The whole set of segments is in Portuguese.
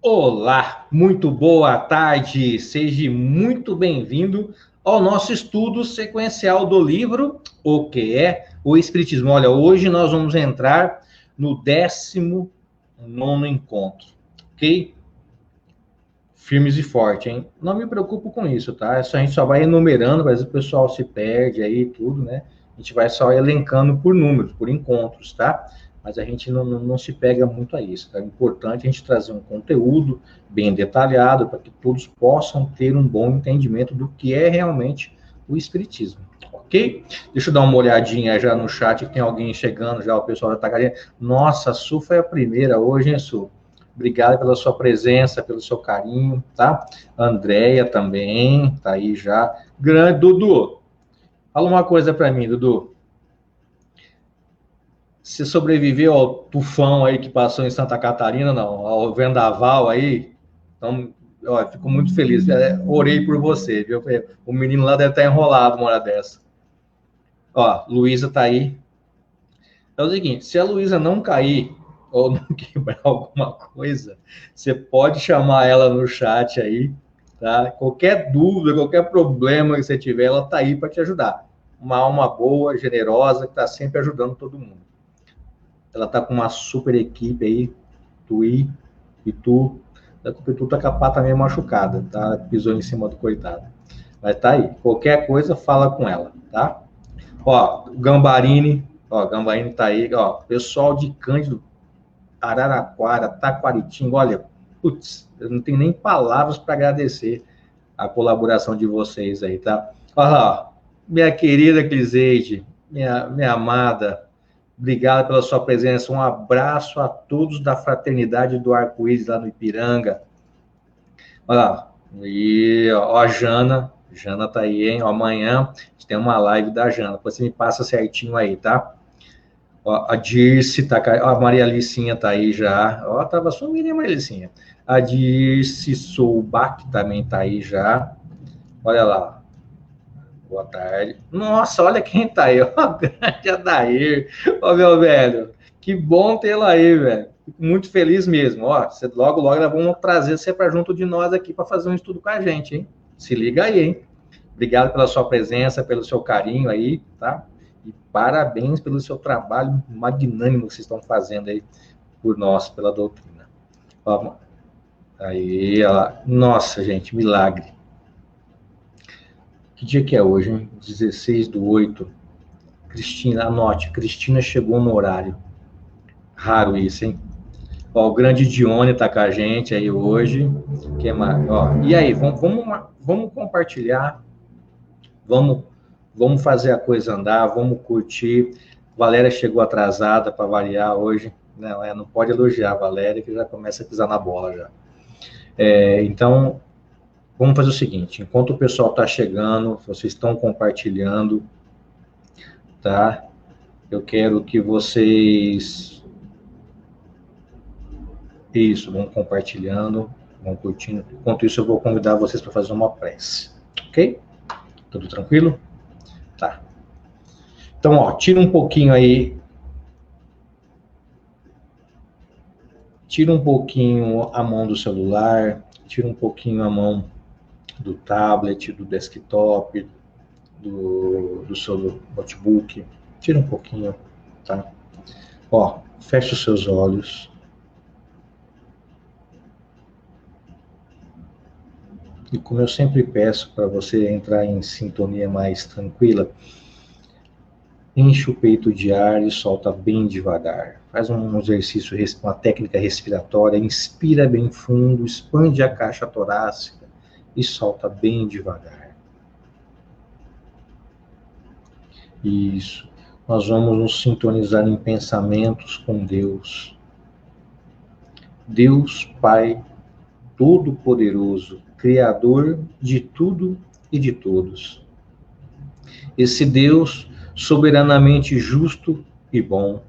Olá, muito boa tarde, seja muito bem-vindo ao nosso estudo sequencial do livro O que é o Espiritismo. Olha, hoje nós vamos entrar no 19º encontro, ok? Firmes e fortes, hein? Não me preocupo com isso, tá? A gente só vai enumerando, às vezes o pessoal se perde aí, tudo, né? A gente vai só elencando por números, por encontros, tá? Mas a gente não se pega muito a isso, tá? É importante a gente trazer um conteúdo bem detalhado para que todos possam ter um bom entendimento do que é realmente o Espiritismo, ok? Deixa eu dar uma olhadinha já no chat, que tem alguém chegando já, o pessoal já tá caindo. Nossa, a Su foi a primeira hoje, hein, Su? Obrigado pela sua presença, pelo seu carinho, tá? Andréia também, tá aí já. Grande, Dudu. Fala uma coisa para mim, Dudu. Você sobreviveu ao tufão aí que passou em Santa Catarina, não? Ao vendaval aí? Então, ó, fico muito feliz. Orei por você, viu? O menino lá deve estar enrolado uma hora dessa. Ó, Luísa tá aí. É o seguinte, se a Luísa não cair ou não quebrar alguma coisa, você pode chamar ela no chat aí, tá? Qualquer dúvida, qualquer problema que você tiver, ela tá aí para te ajudar. Uma alma boa, generosa, que está sempre ajudando todo mundo. Ela tá com uma super equipe aí, tu e tu. Tu tá com a pata meio machucada, tá? Pisou em cima do coitado. Mas tá aí. Qualquer coisa, fala com ela, tá? Ó, Gambarini tá aí, ó, pessoal de Cândido, Araraquara, Taquaritinga, olha, putz, eu não tenho nem palavras para agradecer a colaboração de vocês aí, tá? Olha lá, minha querida Cliseide, minha amada, obrigado pela sua presença, um abraço a todos da Fraternidade do Arco-Íris lá no Ipiranga. Olha lá, e ó, a Jana tá aí, hein? Ó, amanhã a gente tem uma live da Jana, depois você me passa certinho aí, tá? Ó, a Dirce tá ó, a Maria Alicinha tá aí já. Ó, tava sumindo, hein, Maria Alicinha. A Dirce Soubach também tá aí já. Olha lá. Boa tarde. Nossa, olha quem tá aí. Ó, o grande Adair. Ó, meu velho. Que bom tê-la aí, velho. Fico muito feliz mesmo. Ó, você, logo, logo, nós vamos trazer você para junto de nós aqui para fazer um estudo com a gente, hein? Se liga aí, hein? Obrigado pela sua presença, pelo seu carinho aí, tá? E parabéns pelo seu trabalho magnânimo que vocês estão fazendo aí por nós, pela doutrina. Ó, aí, ó. Nossa, gente, milagre. Que dia que é hoje, hein? 16/8. Cristina, anote, Cristina chegou no horário. Raro isso, hein? Ó, o grande Dione tá com a gente aí hoje. Que mais? Ó, e aí, vamos compartilhar, vamos, vamos fazer a coisa andar, vamos curtir. Valéria chegou atrasada para variar hoje. Não pode elogiar a Valéria, que já começa a pisar na bola já. Então, vamos fazer o seguinte: enquanto o pessoal está chegando, vocês estão compartilhando, tá? Eu quero que vocês. Isso, vão compartilhando, vão curtindo. Enquanto isso, eu vou convidar vocês para fazer uma prece. Ok? Tudo tranquilo? Tá. Então, ó, tira um pouquinho aí. Tira um pouquinho a mão do celular, tira um pouquinho a mão do tablet, do desktop, do seu notebook. Tira um pouquinho, tá? Ó, fecha os seus olhos. E como eu sempre peço para você entrar em sintonia mais tranquila, enche o peito de ar e solta bem devagar. Faz um exercício, uma técnica respiratória, inspira bem fundo, expande a caixa torácica e solta bem devagar. Isso. Nós vamos nos sintonizar em pensamentos com Deus. Deus Pai Todo-Poderoso, Criador de tudo e de todos. Esse Deus soberanamente justo e bom.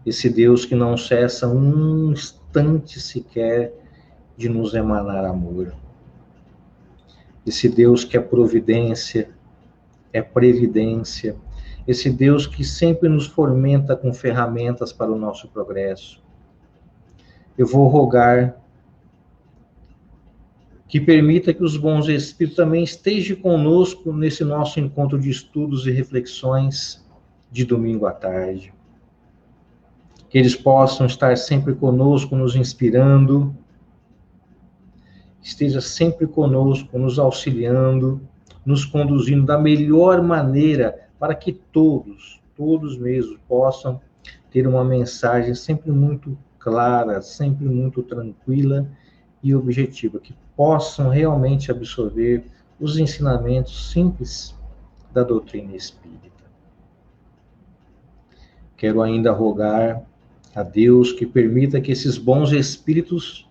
Esse Deus que não cessa um instante sequer de nos emanar amor. Esse Deus que é providência, é previdência. Esse Deus que sempre nos fomenta com ferramentas para o nosso progresso. Eu vou rogar que permita que os bons espíritos também estejam conosco nesse nosso encontro de estudos e reflexões de domingo à tarde. Que eles possam estar sempre conosco, nos inspirando, esteja sempre conosco, nos auxiliando, nos conduzindo da melhor maneira para que todos mesmo possam ter uma mensagem sempre muito clara, sempre muito tranquila e objetiva, que possam realmente absorver os ensinamentos simples da doutrina espírita. Quero ainda rogar a Deus que permita que esses bons espíritos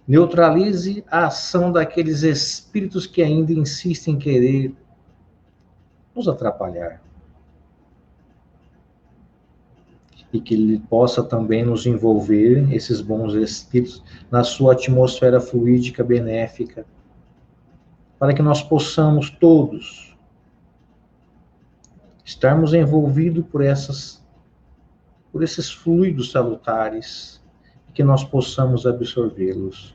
neutralize a ação daqueles espíritos que ainda insistem em querer nos atrapalhar. E que Ele possa também nos envolver, esses bons espíritos, na sua atmosfera fluídica benéfica, para que nós possamos todos estarmos envolvidos por esses fluidos salutares, e que nós possamos absorvê-los.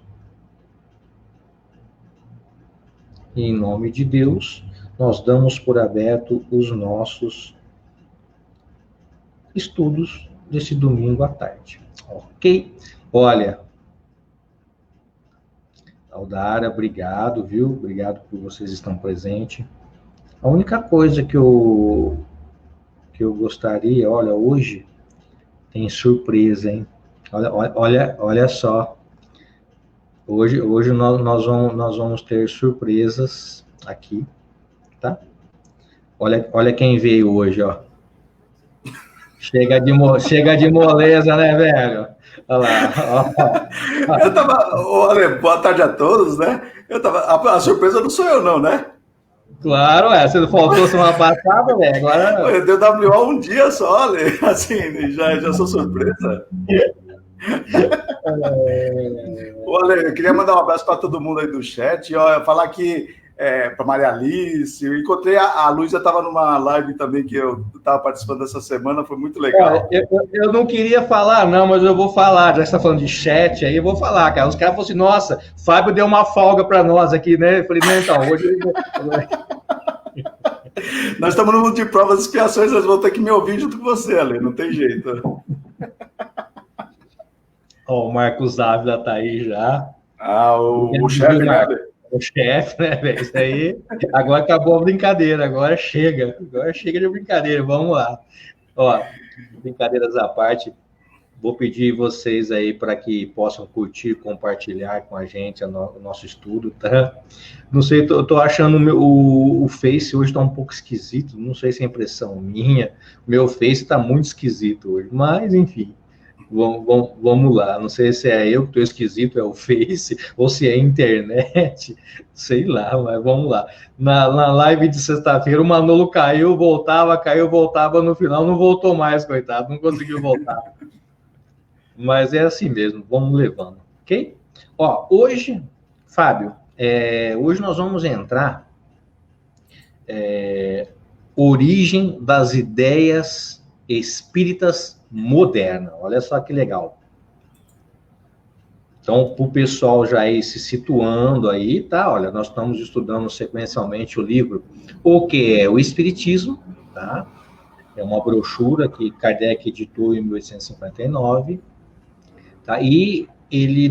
E em nome de Deus, nós damos por aberto os nossos estudos desse domingo à tarde. Ok? Olha, Aldara, obrigado, viu? Obrigado por vocês estarem presentes. A única coisa que eu gostaria, olha, hoje tem surpresa, hein? Olha só. Hoje nós vamos ter surpresas aqui, tá? Olha quem veio hoje, ó. Chega de moleza, né, velho? Olha lá. Ó. Eu tava... Olha, boa tarde a todos, né? A surpresa não sou eu, não, né? Claro, você não faltou semana passada, velho. Agora... Deu WO um dia só, Ale. Assim, já sou surpresa. Olha, eu queria mandar um abraço para todo mundo aí do chat. Ó, falar que para Maria Alice, eu encontrei a Luísa, estava numa live também que eu estava participando essa semana, foi muito legal. Eu não queria falar, não, mas eu vou falar, já que você está falando de chat aí, eu vou falar, cara. Os caras falaram assim, nossa, Fábio deu uma folga para nós aqui, né? Eu falei, não, então, hoje... Nós estamos no mundo de provas e expiações, nós vamos ter que me ouvir junto com você, Ale, não tem jeito. Ó, o Marcos Ávila tá aí já. O chefe, né, Ale? O chefe, né, velho? Isso aí. Agora acabou a brincadeira, agora chega de brincadeira, vamos lá. Ó, brincadeiras à parte, vou pedir vocês aí para que possam curtir, compartilhar com a gente o nosso estudo, tá? Não sei, eu tô achando o Face hoje tá um pouco esquisito, não sei se é impressão minha, o meu Face tá muito esquisito hoje, mas enfim. Vamos lá, não sei se é eu que estou esquisito, é o Face, ou se é a internet, sei lá, mas vamos lá. Na live de sexta-feira, o Manolo caiu, voltava, no final não voltou mais, coitado, não conseguiu voltar. Mas é assim mesmo, vamos levando, ok? Ó, hoje, Fábio, hoje nós vamos entrar origem das ideias espíritas moderna, olha só que legal. Então, para o pessoal já ir se situando aí, tá? Olha, nós estamos estudando sequencialmente o livro O que é o Espiritismo, tá? É uma brochura que Kardec editou em 1859, tá? E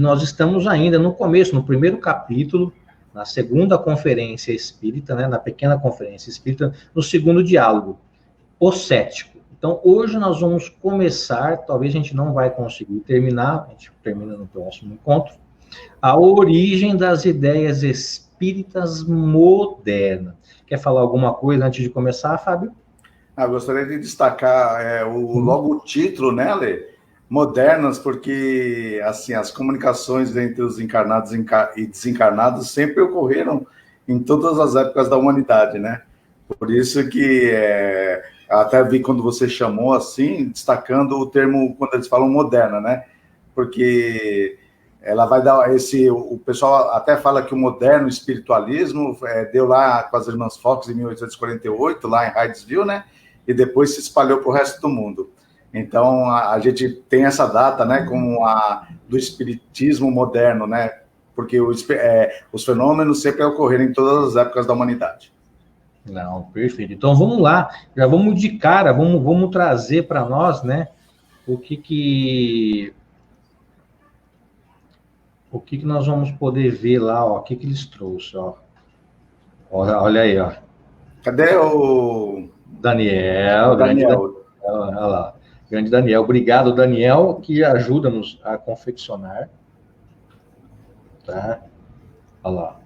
nós estamos ainda no começo, no primeiro capítulo, na segunda conferência espírita, né? Na pequena conferência espírita, no segundo diálogo, o cético. Então, hoje nós vamos começar, talvez a gente não vai conseguir terminar, a gente termina no próximo encontro, a origem das ideias espíritas modernas. Quer falar alguma coisa antes de começar, Fábio? Gostaria de destacar logo o título, né, Lê? Modernas, porque assim, as comunicações entre os encarnados e desencarnados sempre ocorreram em todas as épocas da humanidade, né? Por isso que... até vi quando você chamou assim, destacando o termo, quando eles falam moderna, né? Porque ela vai dar o pessoal até fala que o moderno espiritualismo deu lá com as irmãs Fox em 1848, lá em Hydesville, né? E depois se espalhou para o resto do mundo. Então, a gente tem essa data, né, como a do espiritismo moderno, né? porque os fenômenos sempre ocorreram em todas as épocas da humanidade. Não, perfeito. Então vamos lá, já vamos de cara, vamos trazer para nós, né, o que nós vamos poder ver lá, ó, o que eles trouxeram, ó. Olha aí, ó. Cadê o Daniel? Daniel. Olha lá. Grande Daniel. Obrigado, Daniel, que ajuda-nos a confeccionar. Tá? Olha lá.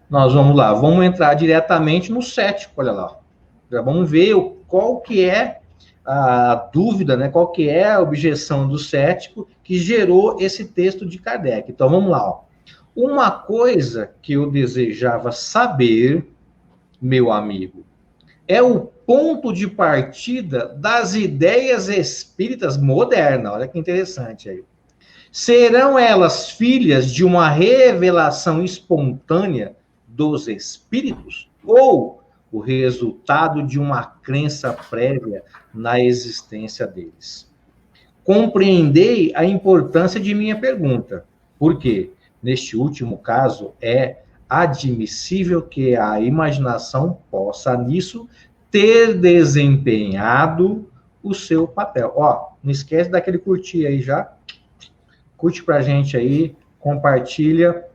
Nós vamos lá. Vamos entrar diretamente no cético. Olha lá. Já vamos ver qual que é a dúvida, né? Qual que é a objeção do cético que gerou esse texto de Kardec. Então, vamos lá. Ó. Uma coisa que eu desejava saber, meu amigo, é o ponto de partida das ideias espíritas modernas. Olha que interessante aí. Serão elas filhas de uma revelação espontânea dos espíritos ou o resultado de uma crença prévia na existência deles? Compreendei a importância de minha pergunta, porque, neste último caso, é admissível que a imaginação possa, nisso, ter desempenhado o seu papel. Ó, não esquece daquele curtir aí já. Curte pra gente aí, compartilha.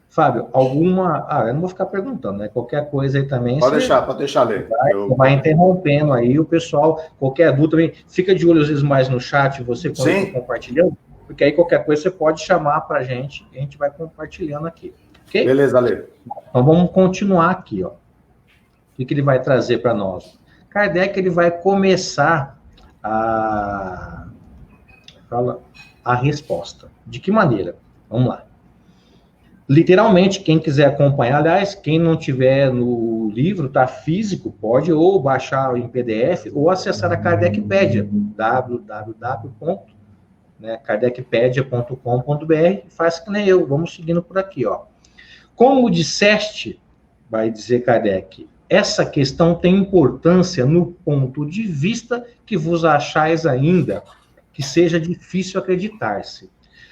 Fábio, alguma... eu não vou ficar perguntando, né? Qualquer coisa aí também... Pode deixar ler. Vai interrompendo aí o pessoal. Qualquer dúvida também, fica de olho às vezes mais no chat, você quando está compartilhando, porque aí qualquer coisa você pode chamar pra gente, e a gente vai compartilhando aqui. Okay? Beleza, Lê. Então vamos continuar aqui, ó. O que ele vai trazer para nós? Kardec, ele vai começar a resposta. De que maneira? Vamos lá. Literalmente, quem quiser acompanhar, aliás, quem não tiver no livro, tá físico, pode ou baixar em PDF ou acessar a Kardecpedia, kardecpedia.com.br, faz que nem eu, vamos seguindo por aqui, ó. Como disseste, vai dizer Kardec, essa questão tem importância no ponto de vista que vos achais ainda que seja difícil acreditar-se.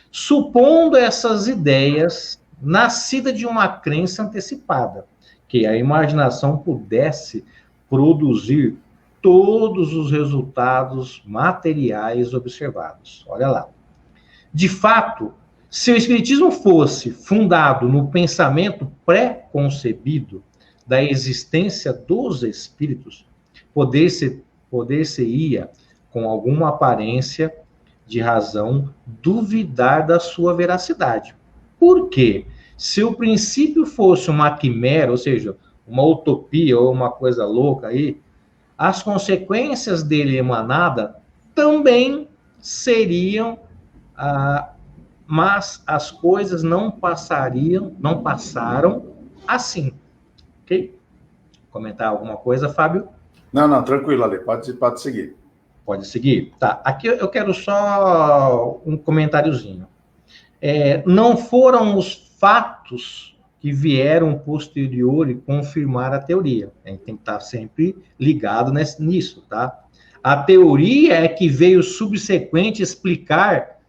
Supondo essas ideias nascida de uma crença antecipada, que a imaginação pudesse produzir todos os resultados materiais observados. Olha lá. De fato, se o Espiritismo fosse fundado no pensamento pré-concebido da existência dos espíritos, poder-se-ia, com alguma aparência de razão, duvidar da sua veracidade. Por quê? Se o princípio fosse uma quimera, ou seja, uma utopia ou uma coisa louca aí, as consequências dele emanada também seriam, mas as coisas não passaram assim. Ok? Comentar alguma coisa, Fábio? Não, tranquilo, Ale, pode seguir. Pode seguir? Tá, aqui eu quero só um comentáriozinho. Não foram os fatos que vieram posterior e confirmar a teoria. A gente tem que estar sempre ligado nisso, tá? A teoria é que veio subsequente explicar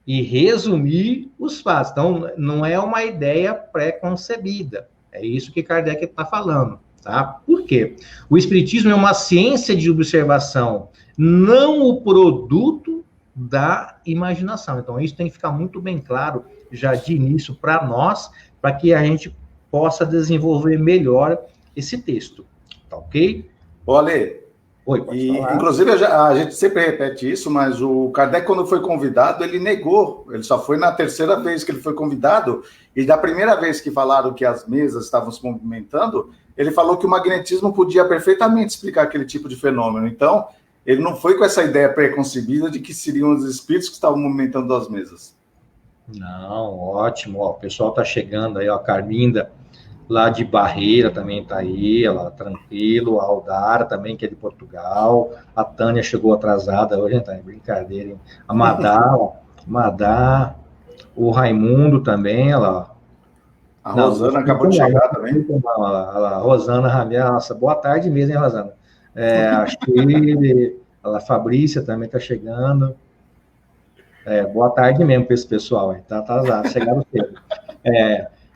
e resumir os fatos. Então, não é uma ideia pré-concebida. É isso que Kardec está falando, tá? Por quê? O Espiritismo é uma ciência de observação, não o produto da imaginação. Então, isso tem que ficar muito bem claro já de início para nós, para que a gente possa desenvolver melhor esse texto. Tá ok? Ale, oi, pode falar. Inclusive, a gente sempre repete isso, mas o Kardec, quando foi convidado, ele negou. Ele só foi na terceira vez que ele foi convidado, e da primeira vez que falaram que as mesas estavam se movimentando, ele falou que o magnetismo podia perfeitamente explicar aquele tipo de fenômeno. Então, ele não foi com essa ideia pré-concebida de que seriam os espíritos que estavam movimentando as mesas. Não, ótimo. Ó, o pessoal está chegando aí, ó, a Carminda, lá de Barreira, também está aí, ela tranquilo. A Aldara também, que é de Portugal. A Tânia chegou atrasada hoje, tá? Brincadeira, hein? A Madá, o Raimundo também, ela. A Rosana acabou de chegar também. A Rosana Ramiro, nossa, boa tarde mesmo, hein, Rosana? Acho que a Fabrícia também está chegando. Boa tarde mesmo para esse pessoal aí, tá atrasado, chegaram cedo.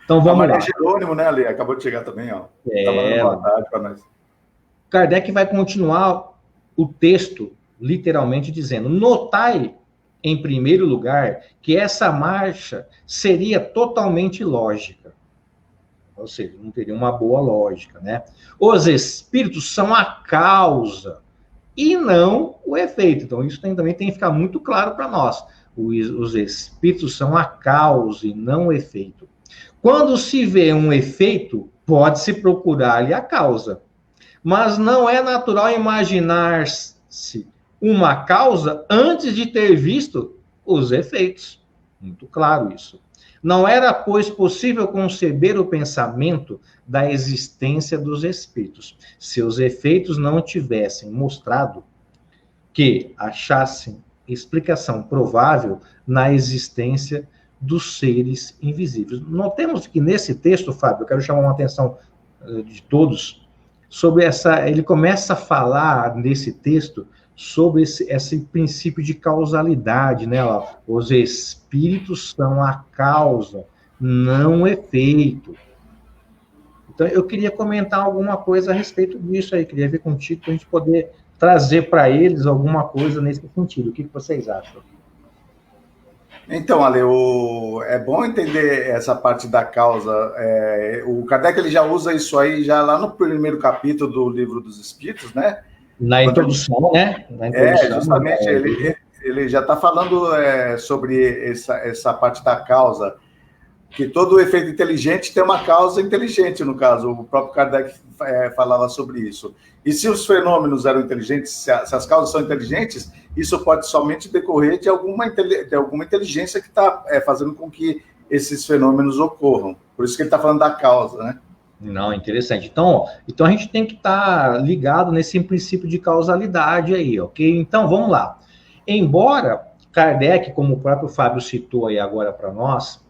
Então vamos lá. Jerônimo, né, Ali? Acabou de chegar também, ó. Tá mandando boa tarde para nós. Kardec vai continuar o texto, literalmente dizendo: notai, em primeiro lugar, que essa marcha seria totalmente ilógica. Ou seja, não teria uma boa lógica, né? Os espíritos são a causa e não o efeito. Então, isso também tem que ficar muito claro para nós. Os espíritos são a causa e não o efeito. Quando se vê um efeito, pode-se procurar-lhe a causa. Mas não é natural imaginar-se uma causa antes de ter visto os efeitos. Muito claro isso. Não era, pois, possível conceber o pensamento da existência dos espíritos, se os efeitos não tivessem mostrado que achassem explicação provável na existência dos seres invisíveis. Notemos que nesse texto, Fábio, eu quero chamar uma atenção de todos sobre ele começa a falar nesse texto sobre esse princípio de causalidade, né? Os espíritos são a causa, não o efeito. Então, eu queria comentar alguma coisa a respeito disso aí, queria ver contigo para a gente poder trazer para eles alguma coisa nesse sentido. O que vocês acham? Então, Ale, é bom entender essa parte da causa. O Kardec ele já usa isso aí já lá no primeiro capítulo do Livro dos Espíritos, né? Na introdução, né? Justamente, ele já está falando sobre essa parte da causa, que todo efeito inteligente tem uma causa inteligente, no caso. O próprio Kardec falava sobre isso. E se os fenômenos eram inteligentes, se as causas são inteligentes, isso pode somente decorrer de alguma inteligência que está fazendo com que esses fenômenos ocorram. Por isso que ele está falando da causa, né? Não, interessante. Então a gente tem que estar ligado nesse princípio de causalidade aí, ok? Então, vamos lá. Embora Kardec, como o próprio Fábio citou aí agora para nós,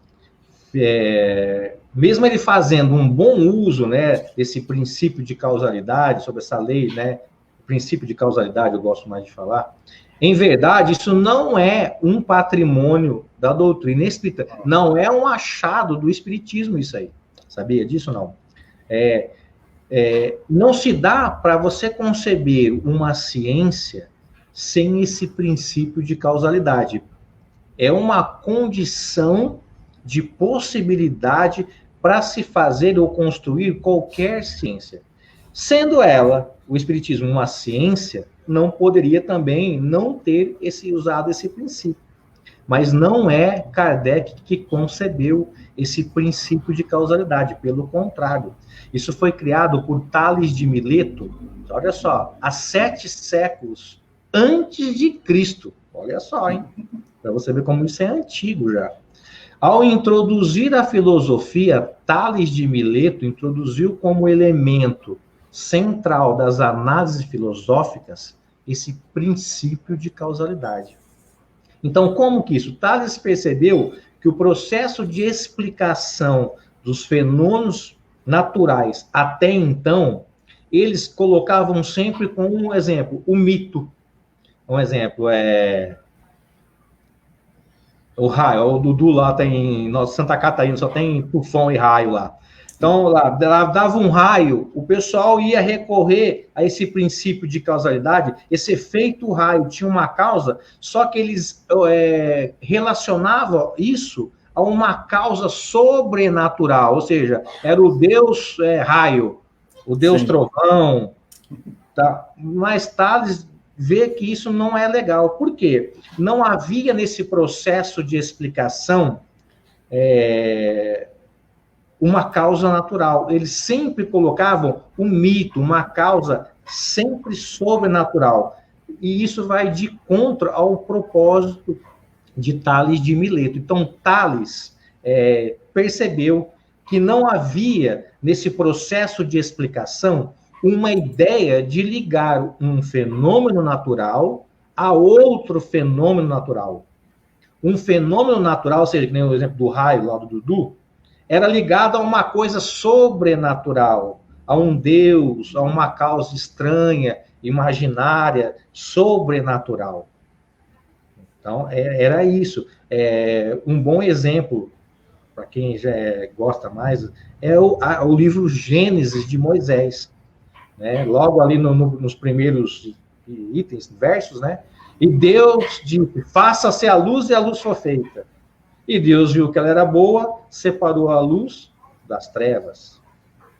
mesmo ele fazendo um bom uso, né, desse princípio de causalidade, sobre essa lei, né, o princípio de causalidade, eu gosto mais de falar, em verdade, isso não é um patrimônio da doutrina espírita, não é um achado do espiritismo isso aí. Sabia disso, não? Não se dá para você conceber uma ciência sem esse princípio de causalidade. É uma condição de possibilidade para se fazer ou construir qualquer ciência. Sendo ela, o espiritismo, uma ciência, não poderia também não ter usado esse princípio. Mas não é Kardec que concebeu esse princípio de causalidade, pelo contrário. Isso foi criado por Tales de Mileto, olha só, há 7 séculos antes de Cristo. Olha só, hein? Para você ver como isso é antigo já. Ao introduzir a filosofia, Tales de Mileto introduziu como elemento central das análises filosóficas esse princípio de causalidade. Então, como que isso? Tales percebeu que o processo de explicação dos fenômenos naturais até então, eles colocavam sempre como um exemplo, o mito. Um exemplo o raio, o Dudu lá tem, Santa Catarina só tem tufão e raio lá. Então, lá dava um raio, o pessoal ia recorrer a esse princípio de causalidade, esse efeito raio tinha uma causa, só que eles relacionavam isso a uma causa sobrenatural, ou seja, era o Deus raio, o Deus trovão, tá? Mas Tales vê que isso não é legal. Por quê? Não havia nesse processo de explicação uma causa natural. Eles sempre colocavam um mito, uma causa sempre sobrenatural. E isso vai de contra ao propósito de Tales de Mileto. Então, Tales percebeu que não havia, nesse processo de explicação, uma ideia de ligar um fenômeno natural a outro fenômeno natural. Um fenômeno natural, ou seja, que nem o exemplo do raio lá do Dudu, era ligado a uma coisa sobrenatural, a um Deus, a uma causa estranha, imaginária, sobrenatural. Então, era isso. Um bom exemplo, para quem já gosta mais, é o livro Gênesis de Moisés, né? Logo ali nos primeiros itens, versos, né? E Deus disse, faça-se a luz, e a luz foi feita. E Deus viu que ela era boa, separou a luz das trevas.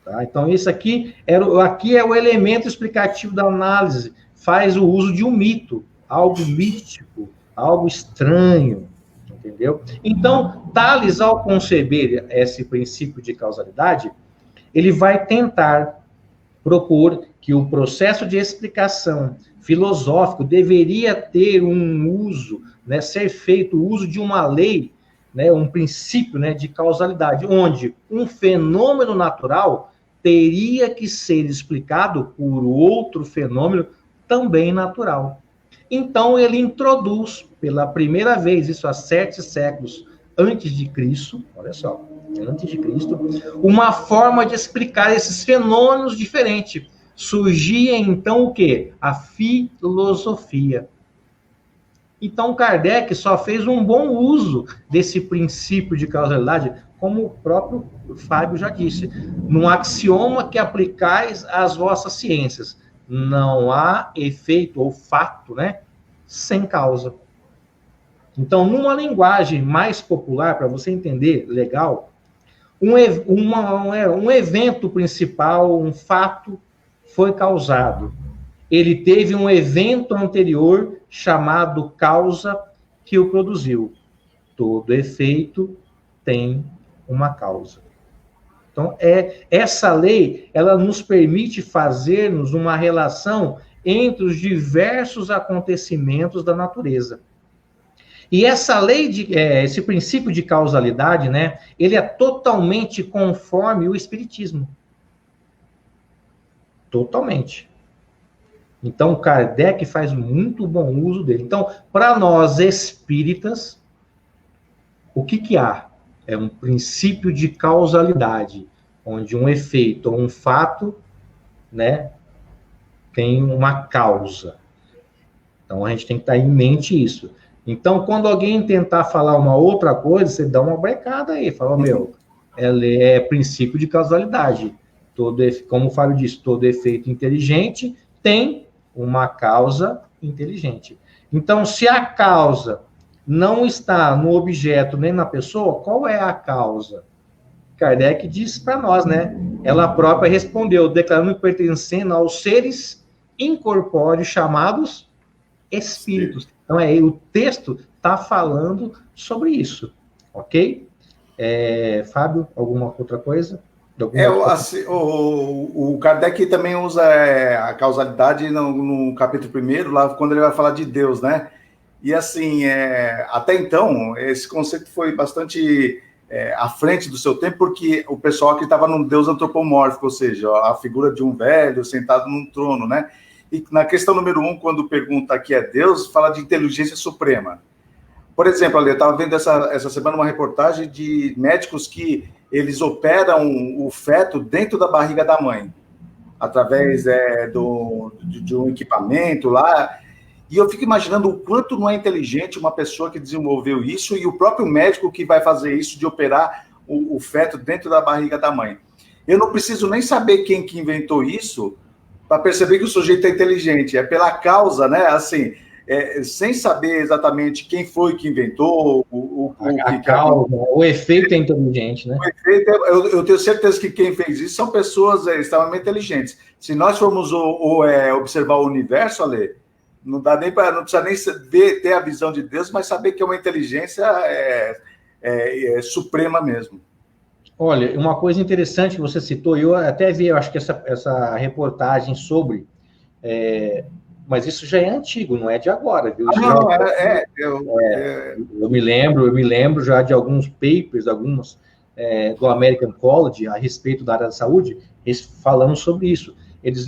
Tá? Então, isso aqui é o elemento explicativo da análise. Faz o uso de um mito, algo místico, algo estranho, entendeu? Então, Tales, ao conceber esse princípio de causalidade, ele vai tentar propor que o processo de explicação filosófico deveria ter um uso, né, ser feito o uso de uma lei, né, um princípio, né, de causalidade, onde um fenômeno natural teria que ser explicado por outro fenômeno também natural. Então, ele introduz, pela primeira vez, isso há 7 séculos antes de Cristo, olha só, antes de Cristo, uma forma de explicar esses fenômenos diferentes. Surgia, então, o quê? A filosofia. Então, Kardec só fez um bom uso desse princípio de causalidade, como o próprio Fábio já disse, num axioma que aplicais às vossas ciências. Não há efeito ou fato, né, sem causa. Então, numa linguagem mais popular, para você entender, legal, um evento principal, um fato, foi causado. Ele teve um evento anterior chamado causa que o produziu. Todo efeito tem uma causa. Então, essa lei, ela nos permite fazermos uma relação entre os diversos acontecimentos da natureza. E essa lei, esse princípio de causalidade, né, ele é totalmente conforme o Espiritismo. Totalmente. Então, Kardec faz muito bom uso dele. Então, para nós espíritas, o que há? É um princípio de causalidade, onde um efeito ou um fato, né, tem uma causa. Então, a gente tem que estar em mente isso. Então, quando alguém tentar falar uma outra coisa, você dá uma brecada aí, fala, ela é princípio de causalidade. Como o Fábio disse, todo efeito inteligente tem uma causa inteligente. Então, se a causa não está no objeto nem na pessoa, qual é a causa? Kardec disse para nós, né? Ela própria respondeu, declarando pertencendo aos seres incorpóreos chamados espíritos. Então, o texto está falando sobre isso, ok? Fábio, alguma outra coisa? O Kardec também usa a causalidade no capítulo 1, lá quando ele vai falar de Deus, né? E assim, até então, esse conceito foi bastante à frente do seu tempo, porque o pessoal acreditava num Deus antropomórfico, ou seja, a figura de um velho sentado num trono, né? E na questão número 1, quando pergunta que é Deus, fala de inteligência suprema. Por exemplo, eu estava vendo essa semana uma reportagem de médicos que eles operam o feto dentro da barriga da mãe, através de um equipamento lá. E eu fico imaginando o quanto não é inteligente uma pessoa que desenvolveu isso e o próprio médico que vai fazer isso, de operar o feto dentro da barriga da mãe. Eu não preciso nem saber quem que inventou isso para perceber que o sujeito é inteligente. É pela causa, né? Assim, sem saber exatamente quem foi que inventou, o efeito é inteligente, né? O efeito eu tenho certeza que quem fez isso são pessoas extremamente inteligentes. Se nós formos observar o universo, Ale, não precisa nem ter a visão de Deus, mas saber que é uma inteligência suprema mesmo. Olha, uma coisa interessante que você citou, eu até vi, eu acho que essa reportagem sobre, mas isso já é antigo, não é de agora, viu? Eu me lembro já de alguns papers, do American College a respeito da área da saúde, eles falando sobre isso. Eles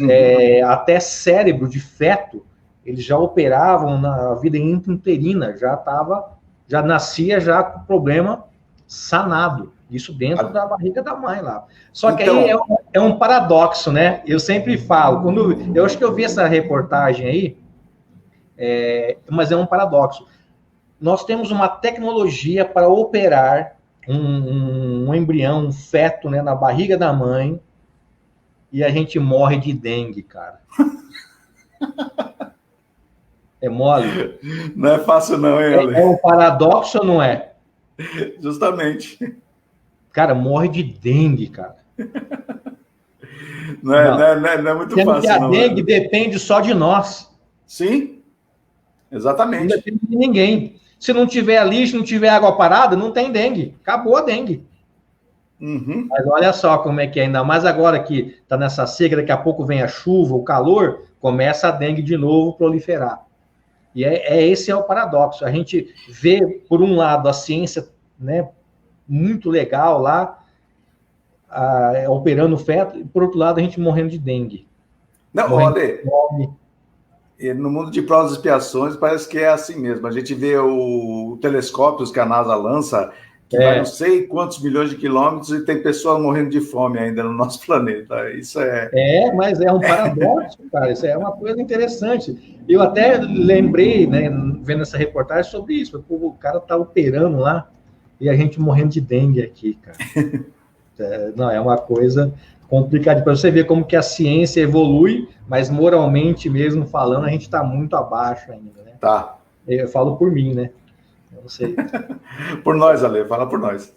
até cérebro de feto, eles já operavam na vida intrauterina, já nascia já com o problema sanado. Isso dentro da barriga da mãe lá. Só que aí é um paradoxo, né? Eu sempre falo, eu acho que eu vi essa reportagem aí, mas é um paradoxo. Nós temos uma tecnologia para operar um embrião, um feto, né, na barriga da mãe, e a gente morre de dengue, cara. É mole? Não é fácil não, hein, Ale? É um paradoxo ou não é? Justamente. Cara, morre de dengue, cara. Não é muito Sendo fácil, que a não. dengue depende só de nós. Sim, exatamente. Não depende de ninguém. Se não tiver lixo, não tiver água parada, não tem dengue. Acabou a dengue. Uhum. Mas olha só como é que é, ainda mais agora que está nessa seca, daqui a pouco vem a chuva, o calor, começa a dengue de novo proliferar. E esse é o paradoxo. A gente vê, por um lado, a ciência, né, muito legal lá, operando o feto, e por outro lado, a gente morrendo de dengue. Não, olha, no mundo de provas e expiações parece que é assim mesmo. A gente vê o telescópios que a NASA lança, que vai não sei quantos milhões de quilômetros e tem pessoas morrendo de fome ainda no nosso planeta. Isso mas é um paradoxo, cara. Isso é uma coisa interessante. Eu até lembrei, né, vendo essa reportagem sobre isso. O cara tá operando lá e a gente morrendo de dengue aqui, cara. Não, é uma coisa complicada. Para você ver como que a ciência evolui, mas moralmente mesmo falando, a gente está muito abaixo ainda, né? Tá. Eu falo por mim, né? Eu não sei. Por nós, Ale, fala por nós.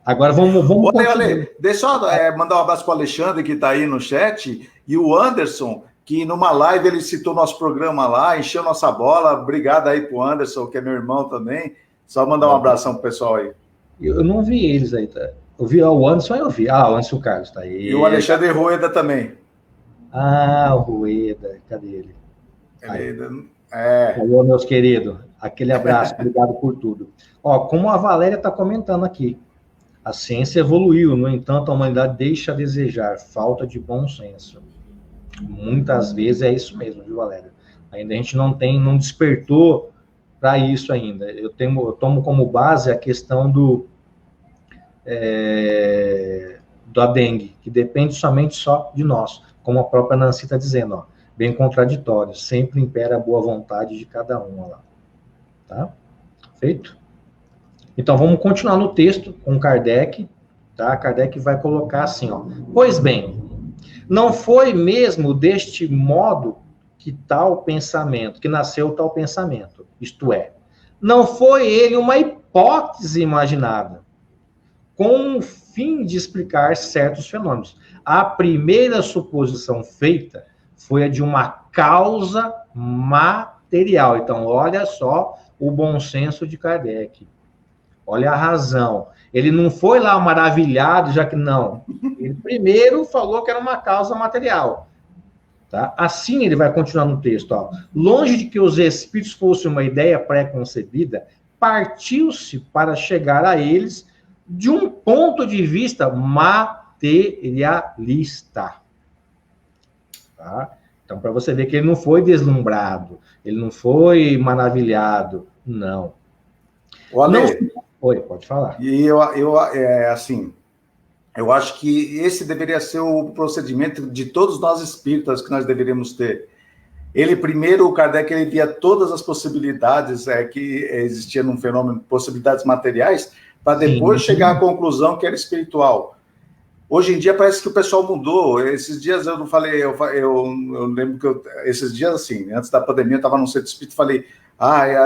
Agora vamos Ale, deixa eu mandar um abraço para o Alexandre, que está aí no chat, e o Anderson, que numa live ele citou nosso programa lá, encheu nossa bola. Obrigado aí pro Anderson, que é meu irmão também. Só mandar um abração pro pessoal aí. Eu não vi eles aí, tá? Eu vi o Anderson, eu vi. O Anderson Carlos tá aí. E o Alexandre Rueda também. O Rueda, cadê ele? Alô, meus queridos. Aquele abraço, obrigado por tudo. Como a Valéria está comentando aqui, a ciência evoluiu, no entanto, a humanidade deixa a desejar, falta de bom senso. Muitas vezes é isso mesmo, viu, Valéria? Ainda a gente não despertou para isso ainda. Eu tomo como base a questão da dengue, que depende somente só de nós, como a própria Nancy está dizendo, bem contraditório, sempre impera a boa vontade de cada um lá. Tá? Feito? Então, vamos continuar no texto com Kardec, tá? Kardec vai colocar assim, pois bem, não foi mesmo deste modo que nasceu tal pensamento, isto é, não foi ele uma hipótese imaginada, com o fim de explicar certos fenômenos. A primeira suposição feita foi a de uma causa material. Então, olha só o bom senso de Kardec. Olha a razão. Ele não foi lá maravilhado, já que não. Ele primeiro falou que era uma causa material. Tá? Assim ele vai continuar no texto. Longe de que os espíritos fossem uma ideia pré-concebida, partiu-se para chegar a eles de um ponto de vista materialista. Tá? Então, para você ver que ele não foi deslumbrado, ele não foi maravilhado, não. Oi, pode falar. E eu acho que esse deveria ser o procedimento de todos nós espíritas que nós deveríamos ter. O Kardec, ele via todas as possibilidades que existia num fenômeno, possibilidades materiais, para depois chegar à conclusão que era espiritual. Hoje em dia parece que o pessoal mudou. Esses dias eu não falei, eu lembro que esses dias, assim, antes da pandemia, eu estava num centro espírita e falei,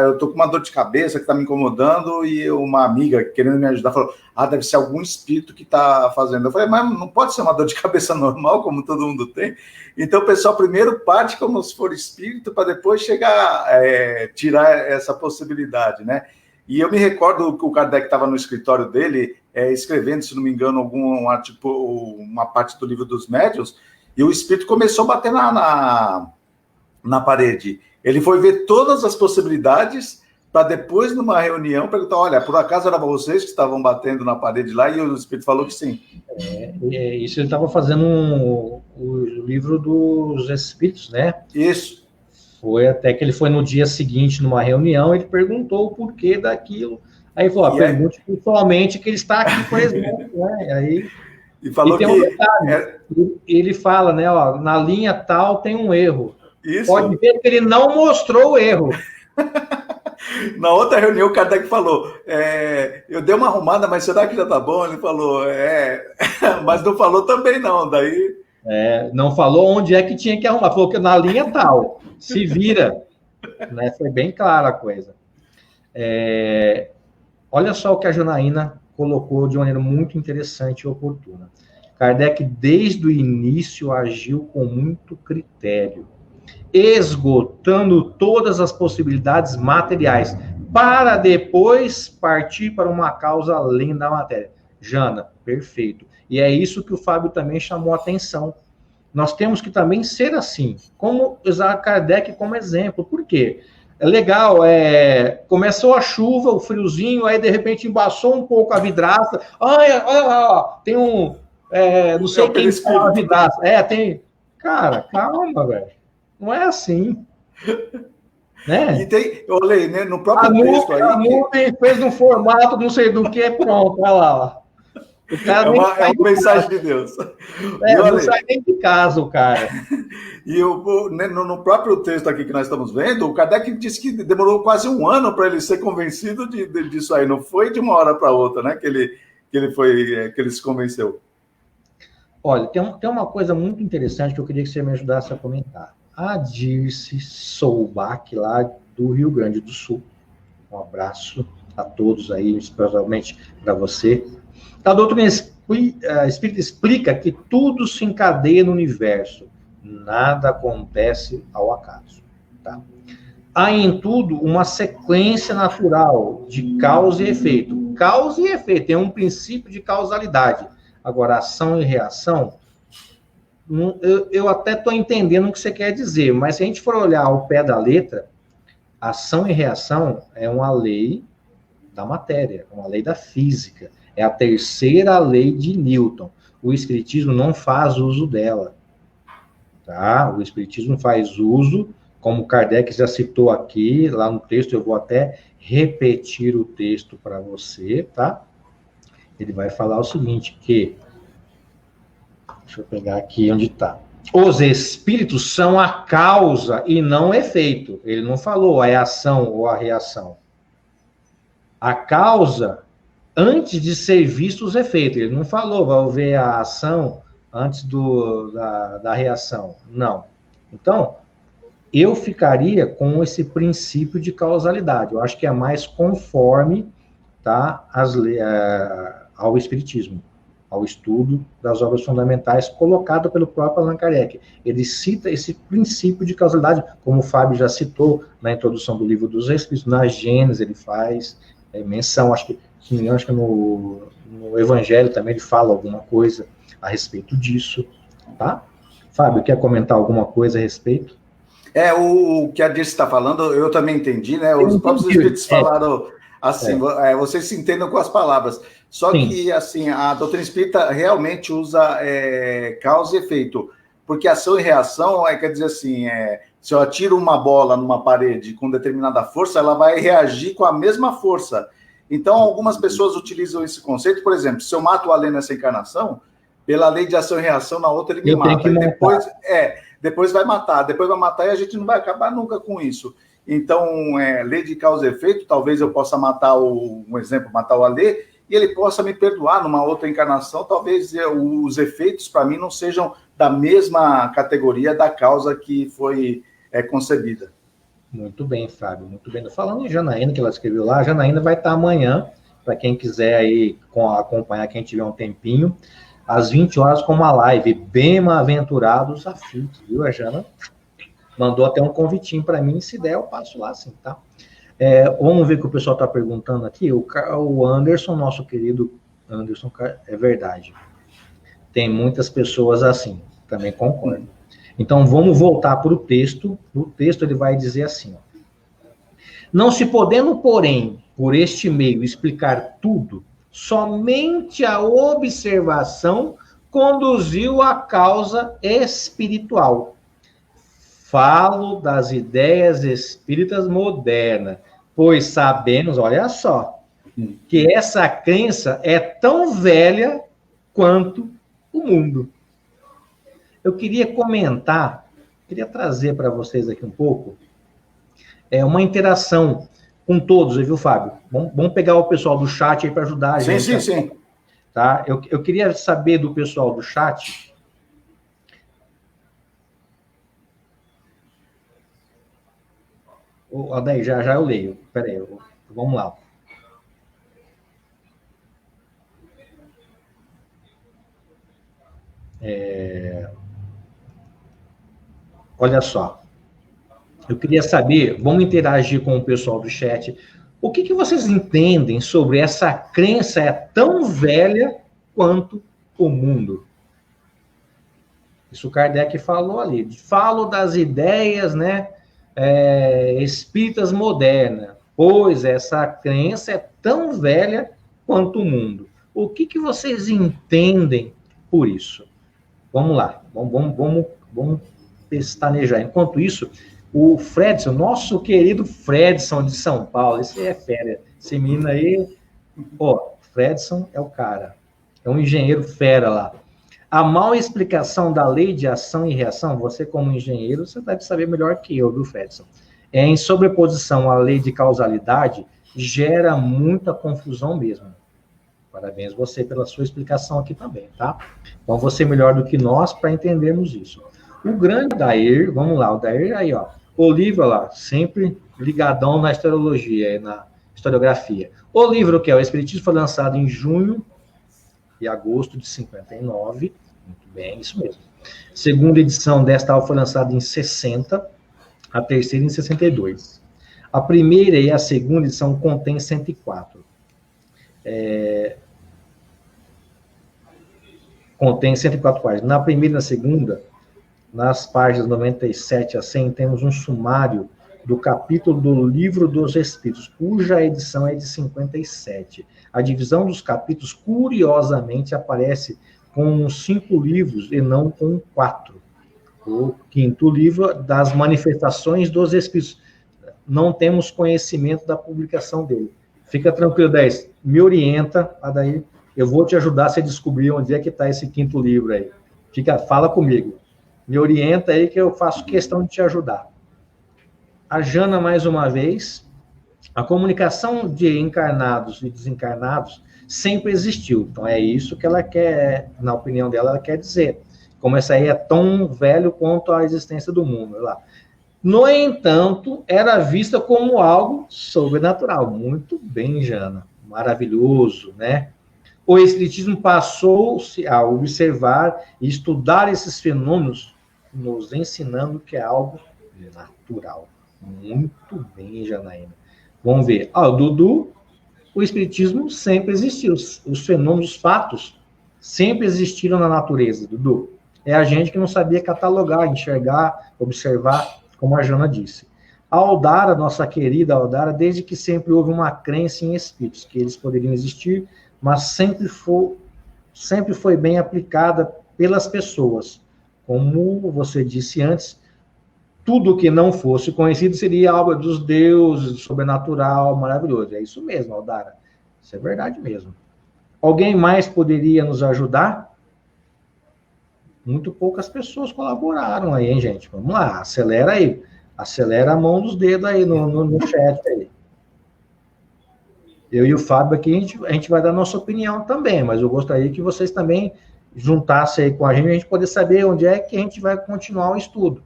eu tô com uma dor de cabeça que está me incomodando, e uma amiga querendo me ajudar falou, deve ser algum espírito que está fazendo. Eu falei, mas não pode ser uma dor de cabeça normal, como todo mundo tem. Então o pessoal primeiro parte como se for espírito, para depois chegar, tirar essa possibilidade, né? E eu me recordo que o Kardec estava no escritório dele, escrevendo, se não me engano, uma parte do Livro dos Médiuns, e o espírito começou a bater na parede. Ele foi ver todas as possibilidades para depois, numa reunião, perguntar, olha, por acaso era vocês que estavam batendo na parede lá? E o espírito falou que sim. Isso ele estava fazendo o Livro dos Espíritos, né? Isso. Foi até que ele foi no dia seguinte, numa reunião, ele perguntou o porquê daquilo. Aí ele falou, pergunte pessoalmente que ele está aqui, por exemplo. Né? Aí, e falou que... Ele fala, né, na linha tal tem um erro. Isso. Pode ver que ele não mostrou o erro. Na outra reunião, o Kardec falou, eu dei uma arrumada, mas será que já tá bom? Ele falou, mas não falou também não, daí... Não falou onde é que tinha que arrumar, falou que na linha tal, se vira, né? Foi bem clara a coisa. Olha só o que a Janaína colocou de maneira muito interessante e oportuna. Kardec, desde o início, agiu com muito critério, esgotando todas as possibilidades materiais, para depois partir para uma causa além da matéria. Jana, perfeito. E é isso que o Fábio também chamou a atenção. Nós temos que também ser assim, como usar Kardec como exemplo. Por quê? É legal, começou a chuva, o friozinho, aí de repente embaçou um pouco a vidraça. Olha lá, tem um... não sei quem fala a vidraça. Tem... Cara, calma, velho. Não é assim. Né? E tem, eu olhei, né, no próprio texto aí... A nuvem fez um formato, não sei do que, pronto, olha lá. O cara é uma mensagem de Deus. Não sai nem de casa, o cara. E no próprio texto aqui que nós estamos vendo, o Kardec disse que demorou quase um ano para ele ser convencido disso aí. Não foi de uma hora para outra, né? Que ele se convenceu. Olha, tem uma coisa muito interessante que eu queria que você me ajudasse a comentar. A Dirce Soubach, lá do Rio Grande do Sul. Um abraço a todos aí, especialmente para você. A doutrina espírita explica que tudo se encadeia no universo. Nada acontece ao acaso. Tá? Há em tudo uma sequência natural de causa e efeito. Causa e efeito, tem um princípio de causalidade. Agora, ação e reação, eu até estou entendendo o que você quer dizer, mas se a gente for olhar ao pé da letra, ação e reação é uma lei da matéria, uma lei da física. É a terceira lei de Newton. O Espiritismo não faz uso dela. Tá? O Espiritismo faz uso, como Kardec já citou aqui, lá no texto, eu vou até repetir o texto para você, tá? Ele vai falar o seguinte, deixa eu pegar aqui onde está. Os espíritos são a causa e não o efeito. Ele não falou a ação ou a reação. A causa... antes de ser visto os efeitos. Ele não falou, vai ver a ação antes da reação. Não. Então, eu ficaria com esse princípio de causalidade. Eu acho que é mais conforme, tá, ao Espiritismo, ao estudo das obras fundamentais colocado pelo próprio Allan Kardec. Ele cita esse princípio de causalidade, como o Fábio já citou na introdução do Livro dos Espíritos, na Gênesis ele faz menção, acho que no Evangelho também ele fala alguma coisa a respeito disso, tá? Fábio, quer comentar alguma coisa a respeito? O que a Dirce está falando, eu também entendi, né? Os próprios espíritos falaram assim, vocês se entendem com as palavras. Só Sim. que, assim, a doutrina espírita realmente usa causa e efeito, porque ação e reação quer dizer assim, se eu atiro uma bola numa parede com determinada força, ela vai reagir com a mesma força. Então, algumas pessoas utilizam esse conceito, por exemplo, se eu mato o Alê nessa encarnação, pela lei de ação e reação, na outra ele me mata. Depois vai matar e a gente não vai acabar nunca com isso. Então, lei de causa e efeito, talvez eu possa matar o Alê, e ele possa me perdoar numa outra encarnação, talvez os efeitos, para mim, não sejam da mesma categoria da causa que foi concebida. Muito bem, Fábio, muito bem. Falando em Janaína, que ela escreveu lá, a Janaína vai estar amanhã, para quem quiser aí acompanhar, quem tiver um tempinho, às 20 horas com uma live, Bem-aventurados aflitos, viu? A Jana mandou até um convitinho para mim, se der eu passo lá sim, tá? Vamos ver o que o pessoal está perguntando aqui. O Anderson, nosso querido Anderson, é verdade. Tem muitas pessoas assim, também concordo. Então, vamos voltar para o texto. No texto, ele vai dizer assim, ó. Não se podendo, porém, por este meio, explicar tudo, somente a observação conduziu à causa espiritual. Falo das ideias espíritas modernas, pois sabemos, olha só, que essa crença é tão velha quanto o mundo. Eu queria comentar, queria trazer para vocês aqui um pouco, uma interação com todos, viu, Fábio? Vamos pegar o pessoal do chat aí para ajudar a gente. Sim. Tá? Eu queria saber do pessoal do chat. Daí, já eu leio. Peraí, vamos lá. Olha só. Eu queria saber, vamos interagir com o pessoal do chat. O que vocês entendem sobre essa crença tão velha quanto o mundo? Isso o Kardec falou ali. Falo das ideias, né, espíritas modernas, pois essa crença é tão velha quanto o mundo. O que vocês entendem por isso? Vamos lá, vamos pestanejar. Enquanto isso, o Fredson, nosso querido Fredson de São Paulo, esse é fera, esse menino aí, Fredson é o cara, é um engenheiro fera lá. A mal explicação da lei de ação e reação, você como engenheiro, você deve saber melhor que eu, viu, Fredson? Em sobreposição à lei de causalidade, gera muita confusão mesmo. Parabéns você pela sua explicação aqui também, tá? Então, você melhor do que nós para entendermos isso. O grande Dair, vamos lá, o Dair aí, ó. Olívio, lá, sempre ligadão na historiologia, na historiografia. O livro que é o Espiritismo foi lançado em junho e agosto de 59. Muito bem, isso mesmo. Segunda edição desta foi lançada em 60, a terceira em 62. A primeira e a segunda edição contém 104. Contém 104 páginas. Na primeira e na segunda, nas páginas 97 a 100, temos um sumário do capítulo do Livro dos Espíritos, cuja edição é de 57. A divisão dos capítulos, curiosamente, aparece com 5 livros e não com 4. O quinto livro, das manifestações dos Espíritos. Não temos conhecimento da publicação dele. Fica tranquilo, 10. Me orienta, daí eu vou te ajudar a você descobrir onde é que está esse quinto livro aí. Fala comigo. Me orienta aí que eu faço questão de te ajudar. A Jana, mais uma vez, a comunicação de encarnados e desencarnados sempre existiu. Então, é isso que ela quer, na opinião dela, ela quer dizer. Como essa aí é tão velho quanto a existência do mundo. Olha lá. No entanto, era vista como algo sobrenatural. Muito bem, Jana. Maravilhoso, né? O Espiritismo passou-se a observar e estudar esses fenômenos, nos ensinando que é algo natural. Muito bem, Janaína. Vamos ver. Dudu, o Espiritismo sempre existiu. Os fenômenos, os fatos, sempre existiram na natureza, Dudu. É a gente que não sabia catalogar, enxergar, observar, como a Jana disse. A Aldara, nossa querida Aldara, desde que sempre houve uma crença em espíritos, que eles poderiam existir, mas sempre foi bem aplicada pelas pessoas. Como você disse antes, tudo que não fosse conhecido seria obra dos deuses, sobrenatural, maravilhoso. É isso mesmo, Aldara. Isso é verdade mesmo. Alguém mais poderia nos ajudar? Muito poucas pessoas colaboraram aí, hein, gente? Vamos lá, acelera aí. Acelera a mão dos dedos aí no chat aí. Eu e o Fábio aqui, a gente vai dar nossa opinião também, mas eu gostaria que vocês também juntassem aí com a gente poder saber onde é que a gente vai continuar o estudo.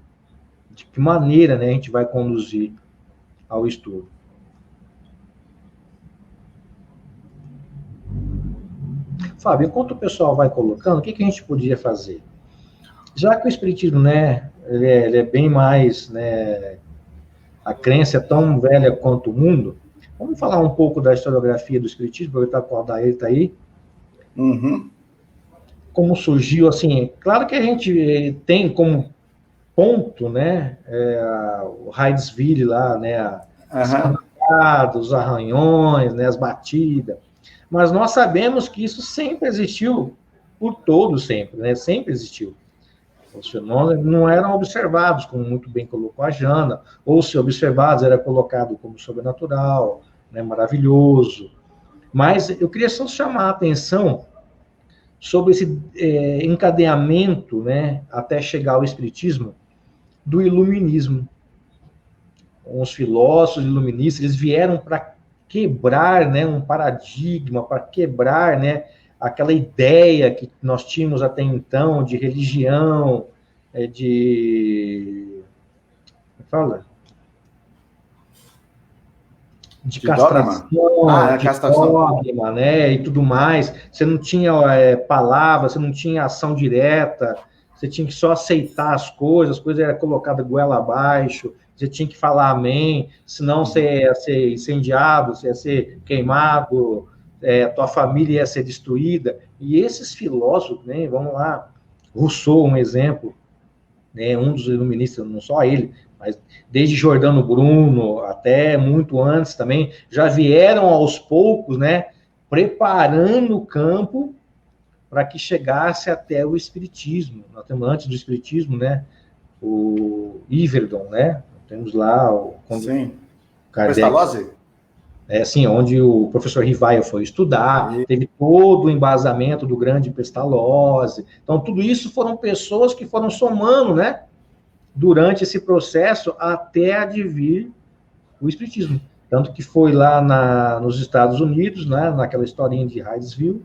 De que maneira, né, a gente vai conduzir ao estudo. Fábio, enquanto o pessoal vai colocando, o que a gente podia fazer? Já que o Espiritismo, né, ele é bem mais, né, a crença é tão velha quanto o mundo, vamos falar um pouco da historiografia do Espiritismo, aproveitar que o Aldair está aí. Uhum. Como surgiu, assim, claro que a gente tem como ponto, né, o Hydesville lá, né, os arranhões, né, as batidas, mas nós sabemos que isso sempre existiu por todos, sempre, né, sempre existiu. Os fenômenos não eram observados, como muito bem colocou a Jana, ou se observados, era colocado como sobrenatural, né, maravilhoso. Mas eu queria só chamar a atenção sobre esse encadeamento, né, até chegar ao Espiritismo, do Iluminismo. uns filósofos iluministas, eles vieram para quebrar, né, um paradigma, para quebrar, né, aquela ideia que nós tínhamos até então de religião, de castração, castração, dogma, né, e tudo mais. Você não tinha palavra, você não tinha ação direta, você tinha que só aceitar as coisas eram colocadas goela abaixo, você tinha que falar amém, senão você ia ser incendiado, você ia ser queimado, tua família ia ser destruída. E esses filósofos, né, vamos lá, Rousseau, um exemplo, né, um dos iluministas, não só ele, mas desde Giordano Bruno até muito antes também, já vieram aos poucos, né, preparando o campo para que chegasse até o Espiritismo. Nós temos antes do Espiritismo, né, o Yverdon, né, temos lá o Pestalozzi? Assim, onde o professor Rivaio foi estudar, teve todo o embasamento do grande Pestalozzi. Então, tudo isso foram pessoas que foram somando, né, durante esse processo até advir o Espiritismo. Tanto que foi lá nos Estados Unidos, né, naquela historinha de Hydesville,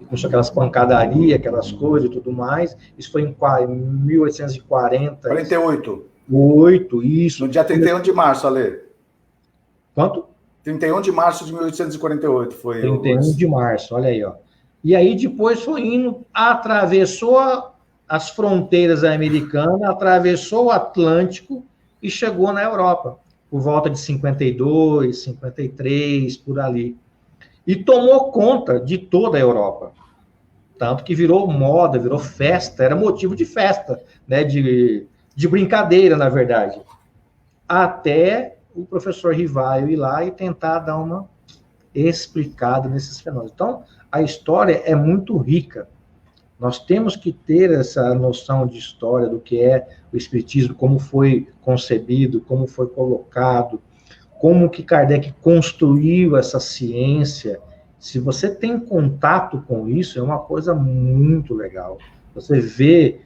começou aquelas pancadarias, aquelas coisas e tudo mais. Isso foi em 1848. Isso. No dia 31 de março, Ale. Quanto? 31 de março de 1848 foi. 31 de março, olha aí, ó. E aí depois foi indo, atravessou as fronteiras americanas, atravessou o Atlântico e chegou na Europa, por volta de 52, 53, por ali. E tomou conta de toda a Europa. Tanto que virou moda, virou festa, era motivo de festa, né, de brincadeira, na verdade. Até o professor Rivaio ir lá e tentar dar uma explicada nesses fenômenos. Então, a história é muito rica. Nós temos que ter essa noção de história do que é o Espiritismo, como foi concebido, como foi colocado, como que Kardec construiu essa ciência. Se você tem contato com isso, é uma coisa muito legal. Você vê,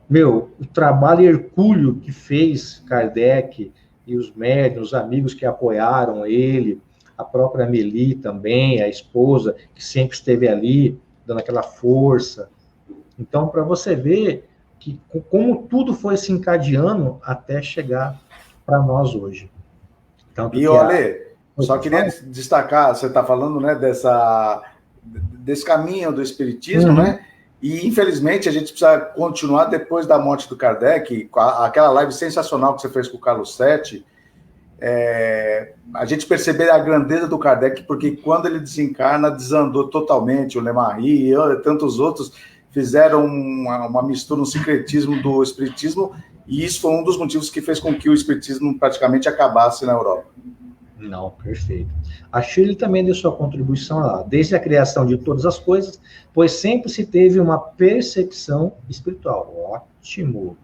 o trabalho hercúleo que fez Kardec e os médiuns, os amigos que apoiaram ele, a própria Amélie também, a esposa, que sempre esteve ali, dando aquela força. Então, para você ver que como tudo foi se encadeando até chegar para nós hoje. Tanto e, olha, só queria destacar, você está falando, né, desse caminho do Espiritismo, né? E, infelizmente, a gente precisa continuar depois da morte do Kardec, aquela live sensacional que você fez com o Carlos Sete, a gente perceber a grandeza do Kardec, porque quando ele desencarna, desandou totalmente, o Lemarie e tantos outros fizeram uma mistura, um sincretismo do Espiritismo, e isso foi um dos motivos que fez com que o Espiritismo praticamente acabasse na Europa. Não, perfeito. A Shirley também deu sua contribuição lá, desde a criação de todas as coisas, pois sempre se teve uma percepção espiritual. Ótimo.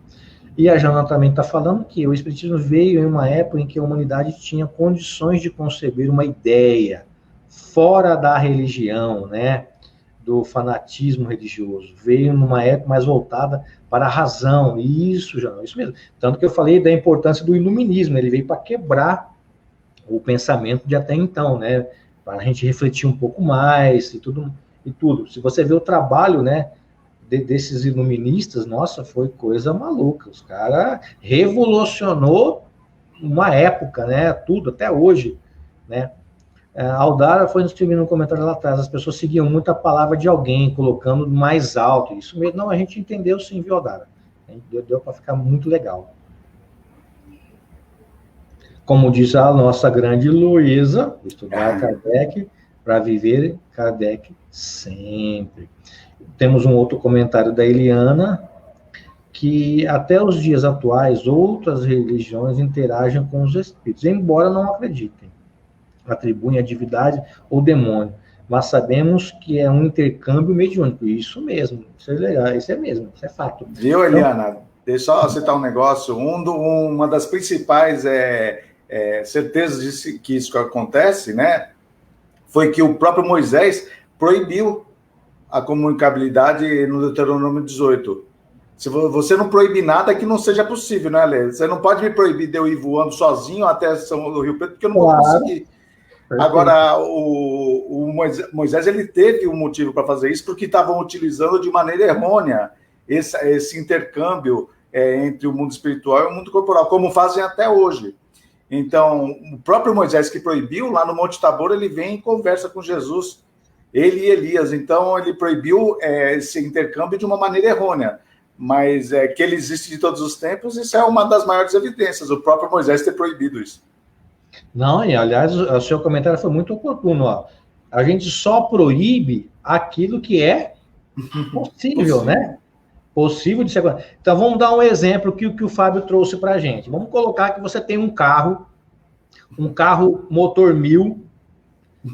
E a Jana também está falando que o Espiritismo veio em uma época em que a humanidade tinha condições de conceber uma ideia fora da religião, né? Do fanatismo religioso. Veio numa época mais voltada para a razão. Isso, Jana, isso mesmo. Tanto que eu falei da importância do iluminismo, ele veio para quebrar o pensamento de até então, né? Para a gente refletir um pouco mais e tudo. Se você vê o trabalho, né, desses iluministas, nossa, foi coisa maluca. Os caras revolucionou uma época, né? Tudo, até hoje, né? A Aldara foi escrevendo no comentário lá atrás, as pessoas seguiam muito a palavra de alguém, colocando mais alto. Isso mesmo, não, a gente entendeu sim, viu, Aldara? Deu para ficar muito legal. Como diz a nossa grande Luísa, estudar Kardec para viver Kardec sempre. Temos um outro comentário da Eliana, que até os dias atuais, outras religiões interagem com os espíritos, embora não acreditem, atribuem a divindade ou demônio, mas sabemos que é um intercâmbio mediúnico. Isso mesmo, isso é legal, isso é mesmo, isso é fato. Viu, Eliana? Então, deixa eu só citar um negócio, uma das principais certezas de que isso acontece, né, foi que o próprio Moisés proibiu a comunicabilidade no Deuteronômio 18. Se você não proíbe nnada que não seja possível, né, Lê? Você não pode me proibir de eu ir voando sozinho até São do Rio Preto, porque eu não vou conseguir. Perfeito. Agora, o Moisés, ele teve um motivo para fazer isso, porque estavam utilizando de maneira errônea esse intercâmbio entre o mundo espiritual e o mundo corporal, como fazem até hoje. Então, o próprio Moisés que proibiu, lá no Monte Tabor, ele vem e conversa com Jesus, ele e Elias. Então, ele proibiu esse intercâmbio de uma maneira errônea. Mas que ele existe de todos os tempos, isso é uma das maiores evidências, o próprio Moisés ter proibido isso. Não, e aliás, o seu comentário foi muito oportuno. Ó. A gente só proíbe aquilo que é possível, né? Possível de ser. Então, vamos dar um exemplo que o Fábio trouxe para a gente. Vamos colocar que você tem um carro motor 1000,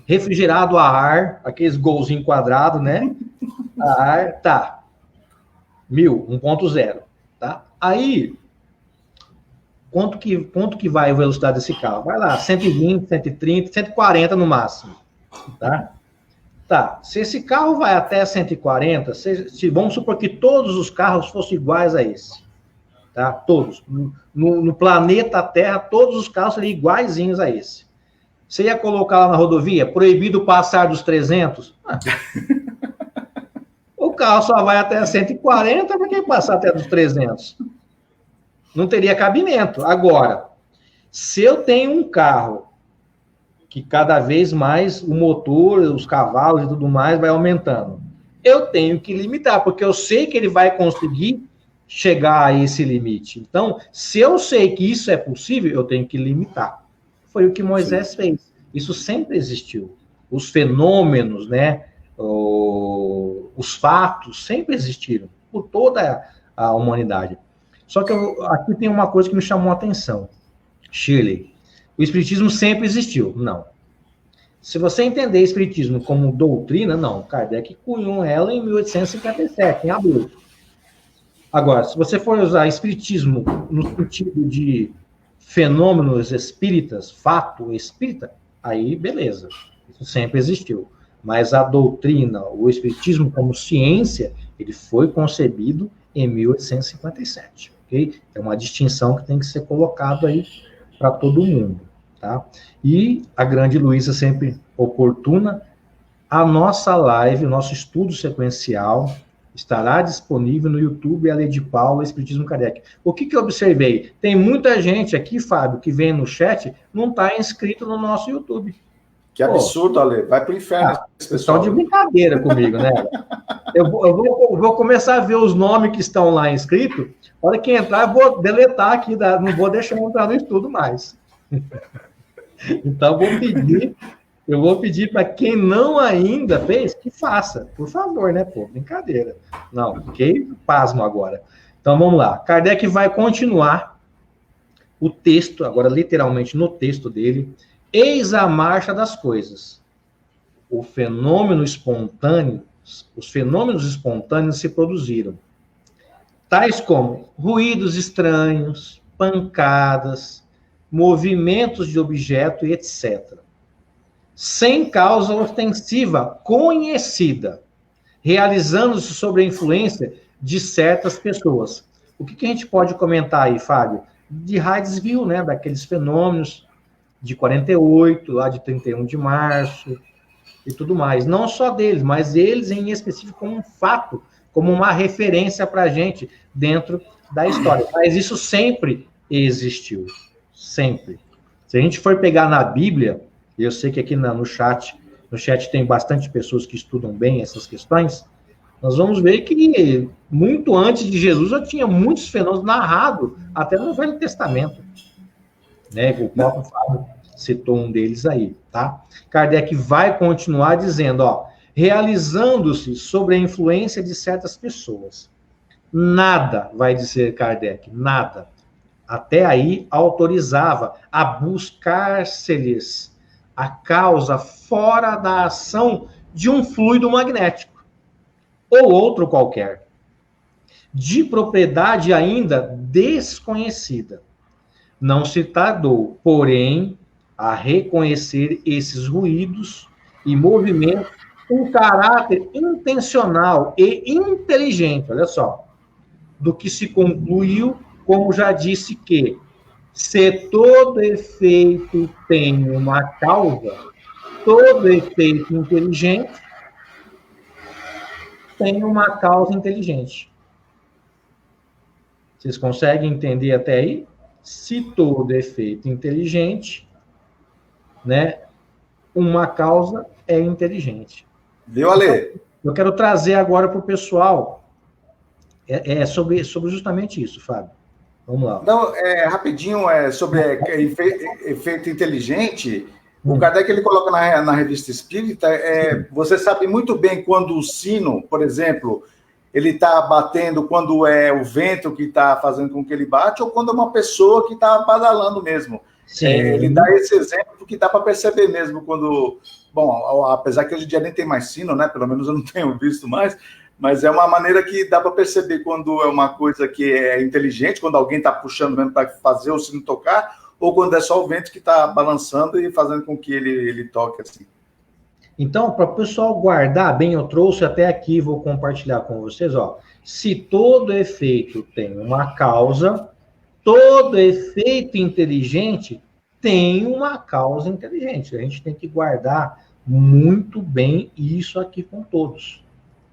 refrigerado a ar, aqueles golzinhos quadrados, né? A ar, tá. 1000, 1.0, tá? Aí, quanto que vai a velocidade desse carro? Vai lá, 120, 130, 140 no máximo, tá? Tá, se esse carro vai até 140, vamos supor que todos os carros fossem iguais a esse, tá? Todos. No planeta Terra, todos os carros seriam iguaizinhos a esse. Você ia colocar lá na rodovia, proibido passar dos 300? O carro só vai até 140, para quem passar até dos 300? Não teria cabimento. Agora, se eu tenho um carro que cada vez mais o motor, os cavalos e tudo mais vai aumentando, eu tenho que limitar, porque eu sei que ele vai conseguir chegar a esse limite. Então, se eu sei que isso é possível, eu tenho que limitar. Foi o que Moisés fez. Isso sempre existiu. Os fenômenos, né? Os fatos sempre existiram por toda a humanidade. Só que aqui tem uma coisa que me chamou a atenção. Shirley, o espiritismo sempre existiu. Não. Se você entender espiritismo como doutrina, não. Kardec cunhou ela em 1857, em abril. Agora, se você for usar espiritismo no sentido de fenômenos espíritas, fato espírita, aí beleza. Isso sempre existiu. Mas a doutrina, o espiritismo como ciência, ele foi concebido em 1857, ok? É uma distinção que tem que ser colocada aí para todo mundo, tá? E a grande Luísa sempre oportuna, a nossa live, o nosso estudo sequencial estará disponível no YouTube, a Lei de Paula, Espiritismo Kardec. O que eu observei? Tem muita gente aqui, Fábio, que vem no chat, não está inscrito no nosso YouTube. Que absurdo, Ale. Vai pro inferno. Vocês estão de brincadeira comigo, né? Eu vou começar a ver os nomes que estão lá inscritos. A hora que entrar, eu vou deletar aqui, não vou deixar entrar no estudo mais. Então, eu vou pedir para quem não ainda fez, que faça. Por favor, né, pô? Brincadeira. Não, fiquei pasmo agora. Então, vamos lá. Kardec vai continuar o texto, agora literalmente no texto dele. Eis a marcha das coisas. O fenômeno espontâneo, os fenômenos espontâneos se produziram. Tais como ruídos estranhos, pancadas, movimentos de objeto e etc. Sem causa ostensiva conhecida, realizando-se sob a influência de certas pessoas. O que a gente pode comentar aí, Fábio? De Hydesville, né? Daqueles fenômenos de 48, lá de 31 de março e tudo mais. Não só deles, mas eles em específico como um fato, como uma referência para a gente dentro da história. Mas isso sempre existiu. Sempre. Se a gente for pegar na Bíblia, e eu sei que aqui no chat tem bastante pessoas que estudam bem essas questões, nós vamos ver que muito antes de Jesus já tinha muitos fenômenos narrados, até no Velho Testamento. Né? O próprio Fábio citou um deles aí, tá? Kardec vai continuar dizendo, ó, realizando-se sobre a influência de certas pessoas. Nada, vai dizer Kardec, nada. Até aí autorizava a buscar-se-lhes a causa fora da ação de um fluido magnético, ou outro qualquer, de propriedade ainda desconhecida. Não se tardou, porém, a reconhecer esses ruídos e movimentos com caráter intencional e inteligente, olha só, do que se concluiu, como já disse que se todo efeito tem uma causa, todo efeito inteligente tem uma causa inteligente. Vocês conseguem entender até aí? Se todo efeito inteligente, né, uma causa é inteligente. Viu, Ale? Eu quero trazer agora para o pessoal sobre justamente isso, Fábio. Vamos lá. Não, rapidinho, sobre efeito inteligente, o Kardec ele coloca na Revista Espírita, você sabe muito bem quando o sino, por exemplo, ele está batendo, quando é o vento que está fazendo com que ele bate, ou quando é uma pessoa que está badalando mesmo. Sim. Ele dá esse exemplo que dá para perceber mesmo quando... Bom, apesar que hoje em dia nem tem mais sino, né? Pelo menos eu não tenho visto mais, mas é uma maneira que dá para perceber quando é uma coisa que é inteligente, quando alguém está puxando mesmo para fazer o sino tocar, ou quando é só o vento que está balançando e fazendo com que ele toque assim. Então, para o pessoal guardar bem, eu trouxe até aqui, vou compartilhar com vocês, ó. Se todo efeito tem uma causa, todo efeito inteligente tem uma causa inteligente. A gente tem que guardar muito bem isso aqui com todos.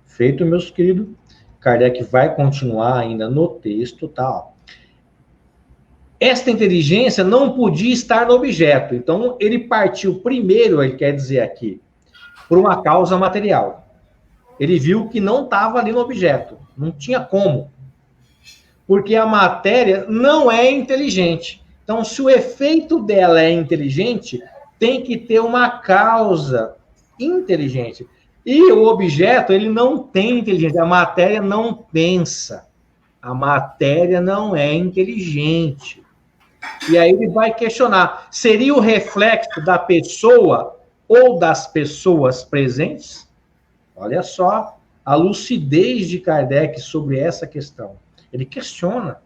Feito, meus queridos. Kardec vai continuar ainda no texto, tá? Esta inteligência não podia estar no objeto. Então, ele partiu primeiro, ele quer dizer aqui, por uma causa material. Ele viu que não estava ali no objeto. Não tinha como. Porque a matéria não é inteligente. Então, se o efeito dela é inteligente, tem que ter uma causa inteligente. E o objeto, ele não tem inteligência. A matéria não pensa. A matéria não é inteligente. E aí ele vai questionar, seria o reflexo da pessoa ou das pessoas presentes? Olha só a lucidez de Kardec sobre essa questão. Ele questiona.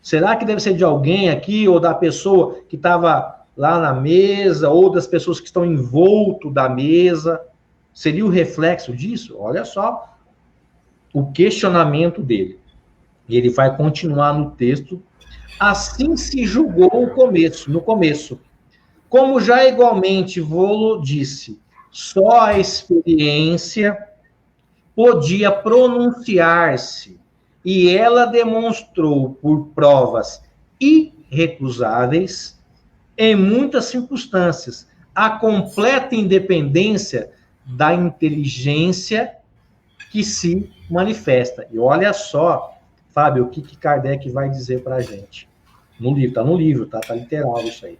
Será que deve ser de alguém aqui, ou da pessoa que estava lá na mesa, ou das pessoas que estão envolto da mesa? Seria o reflexo disso? Olha só o questionamento dele. E ele vai continuar no texto. Assim se julgou no começo. Como já igualmente vou disse, só a experiência podia pronunciar-se, e ela demonstrou por provas irrecusáveis, em muitas circunstâncias, a completa independência da inteligência que se manifesta. E olha só, Fábio, o que Kardec vai dizer para a gente? No livro, tá no livro, tá literal isso aí.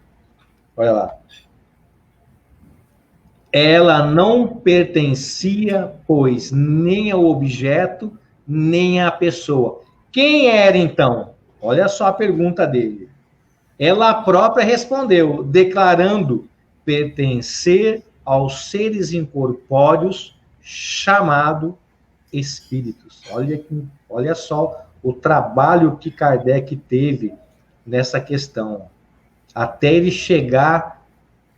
Olha lá. Ela não pertencia, pois, nem ao objeto, nem à pessoa. Quem era, então? Olha só a pergunta dele. Ela própria respondeu, declarando pertencer aos seres incorpóreos, chamado espíritos. Olha só o trabalho que Kardec teve nessa questão, até ele chegar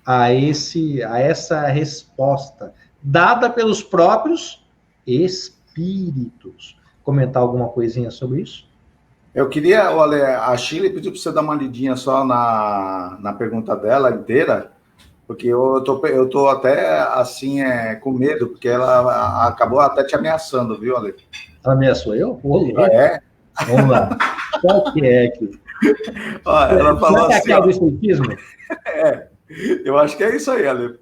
a essa resposta, dada pelos próprios espíritos. Comentar alguma coisinha sobre isso? Eu queria, olha, a Shirley pediu para você dar uma lidinha só na pergunta dela inteira, porque eu tô até assim, com medo, porque ela acabou até te ameaçando, viu, Ale? Ela ameaçou eu? É? Vamos lá. Qual que é aqui? Ela falou assim... É do espiritismo? Eu acho que é isso aí, Ale.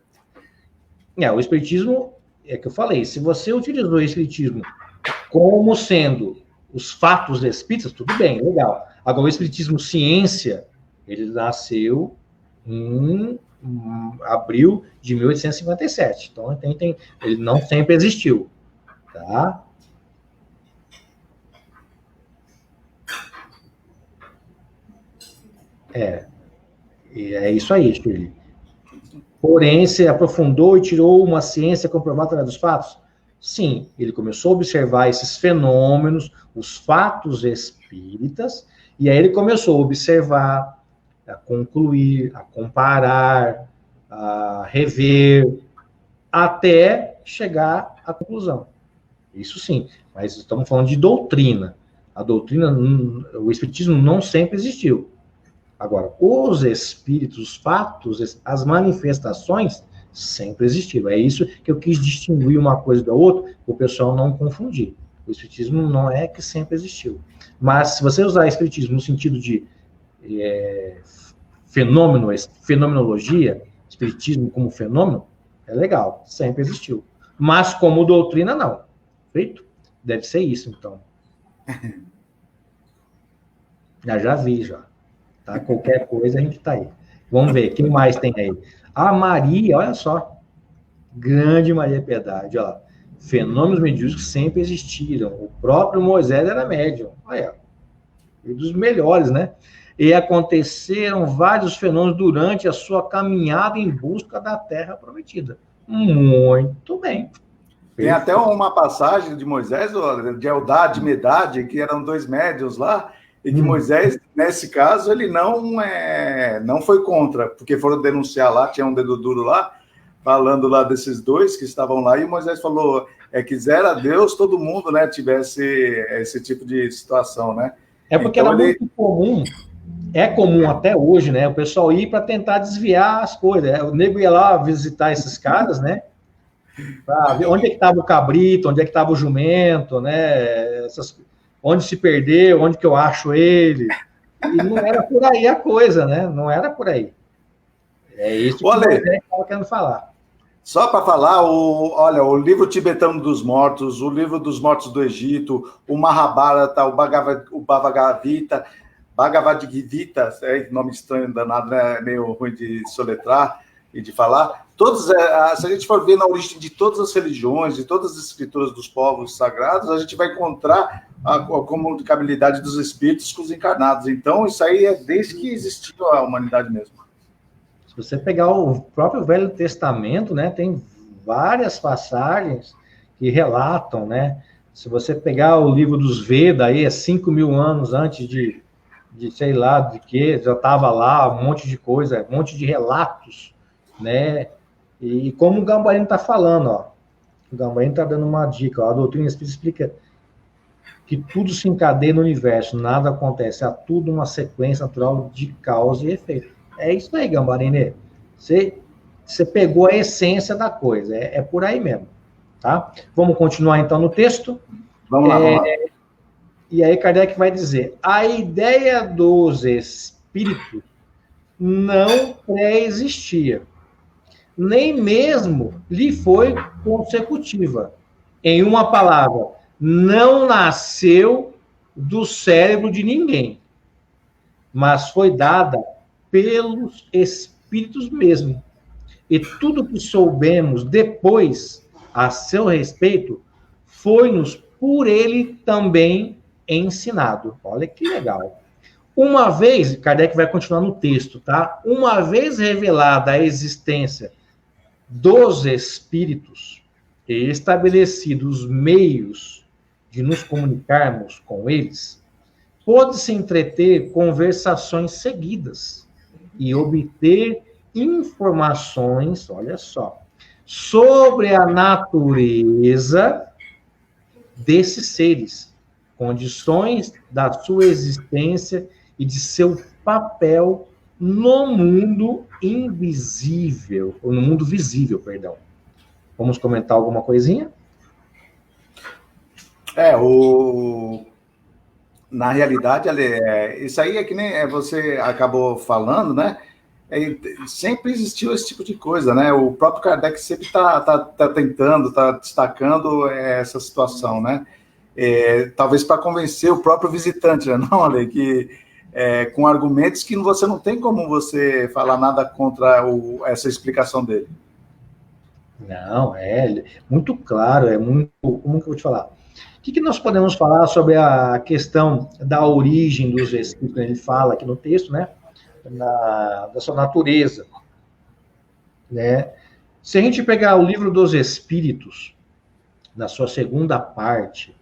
O espiritismo, é que eu falei, se você utilizou o espiritismo como sendo os fatos espíritas, tudo bem, legal. Agora, o espiritismo ciência, ele nasceu em abril de 1857. Então, ele não sempre existiu, tá? E é isso aí, Shirley. Porém, se aprofundou e tirou uma ciência comprovada através dos fatos? Sim, ele começou a observar esses fenômenos, os fatos espíritas, e aí ele começou a observar, a concluir, a comparar, a rever, até chegar à conclusão. Isso sim, mas estamos falando de doutrina. A doutrina, o espiritismo não sempre existiu. Agora, os espíritos, os fatos, as manifestações sempre existiram. É isso que eu quis distinguir uma coisa da outra, para o pessoal não confundir. O espiritismo não é que sempre existiu. Mas, se você usar espiritismo no sentido de fenomenologia, espiritismo como fenômeno, é legal, sempre existiu. Mas, como doutrina, não. Feito? Deve ser isso, então. Já vi, já. Tá? Qualquer coisa, a gente tá aí. Vamos ver, quem mais tem aí? A Maria, olha só. Grande Maria Piedade, ó. Fenômenos mediúnicos sempre existiram. O próprio Moisés era médium. Olha, e dos melhores, né? E aconteceram vários fenômenos durante a sua caminhada em busca da Terra Prometida. Muito bem. Tem até uma passagem de Moisés, de Eldad e Medad, que eram 2 médiuns lá, e que Moisés, nesse caso, ele não foi contra, porque foram denunciar lá, tinha um dedo duro lá, falando lá desses 2 que estavam lá, e Moisés falou, quisera Deus todo mundo, né, tivesse esse tipo de situação, né? É porque então, era muito comum, é comum até hoje, né, o pessoal ir para tentar desviar as coisas, o nego ia lá visitar esses caras, né, para ver onde é que estava o cabrito, onde é que estava o jumento, né, onde se perdeu, onde que eu acho ele, e não era por aí a coisa, né, não era por aí. É isso que eu estava querendo falar. Só para falar, o livro tibetano dos mortos, o livro dos mortos do Egito, o Mahabharata, o Bhagavad Gita, nome estranho danado, né? Meio ruim de soletrar e de falar. Todos, se a gente for ver na origem de todas as religiões, de todas as escrituras dos povos sagrados, a gente vai encontrar a comunicabilidade dos espíritos com os encarnados. Então, isso aí é desde que existiu a humanidade mesmo. Se você pegar o próprio Velho Testamento, né, tem várias passagens que relatam, né? Se você pegar o livro dos Vedas, aí é 5.000 anos antes de sei lá, de que já estava lá, um monte de coisa, um monte de relatos, né? E como o Gambarini está falando, ó, o Gambarini está dando uma dica, ó, a doutrina espírita explica que tudo se encadeia no universo, nada acontece, há tudo uma sequência natural de causa e efeito. É isso aí, Gambarini. Você pegou a essência da coisa, é por aí mesmo, tá? Vamos continuar então no texto? Vamos lá. E aí Kardec vai dizer, a ideia dos espíritos não pré-existia, nem mesmo lhe foi consecutiva. Em uma palavra, não nasceu do cérebro de ninguém, mas foi dada pelos espíritos mesmo. E tudo que soubemos depois, a seu respeito, foi-nos por ele também ensinado. Olha que legal. Uma vez, Kardec vai continuar no texto, tá? Uma vez revelada a existência dos espíritos e estabelecidos os meios de nos comunicarmos com eles, pôde-se entreter conversações seguidas e obter informações, olha só, sobre a natureza desses seres, condições da sua existência e de seu papel no mundo invisível, ou no mundo visível, perdão. Vamos comentar alguma coisinha? Na realidade, isso aí é que nem você acabou falando, né? Sempre existiu esse tipo de coisa, né? O próprio Kardec sempre está tentando, está destacando essa situação, né? Talvez para convencer o próprio visitante, né? Não, Ale, que com argumentos que você não tem como você falar nada contra essa explicação dele. Não, é muito claro, é muito... Como que eu vou te falar? O que nós podemos falar sobre a questão da origem dos espíritos? Ele fala aqui no texto, né? Da sua natureza, né? Se a gente pegar o livro dos Espíritos, na sua segunda parte,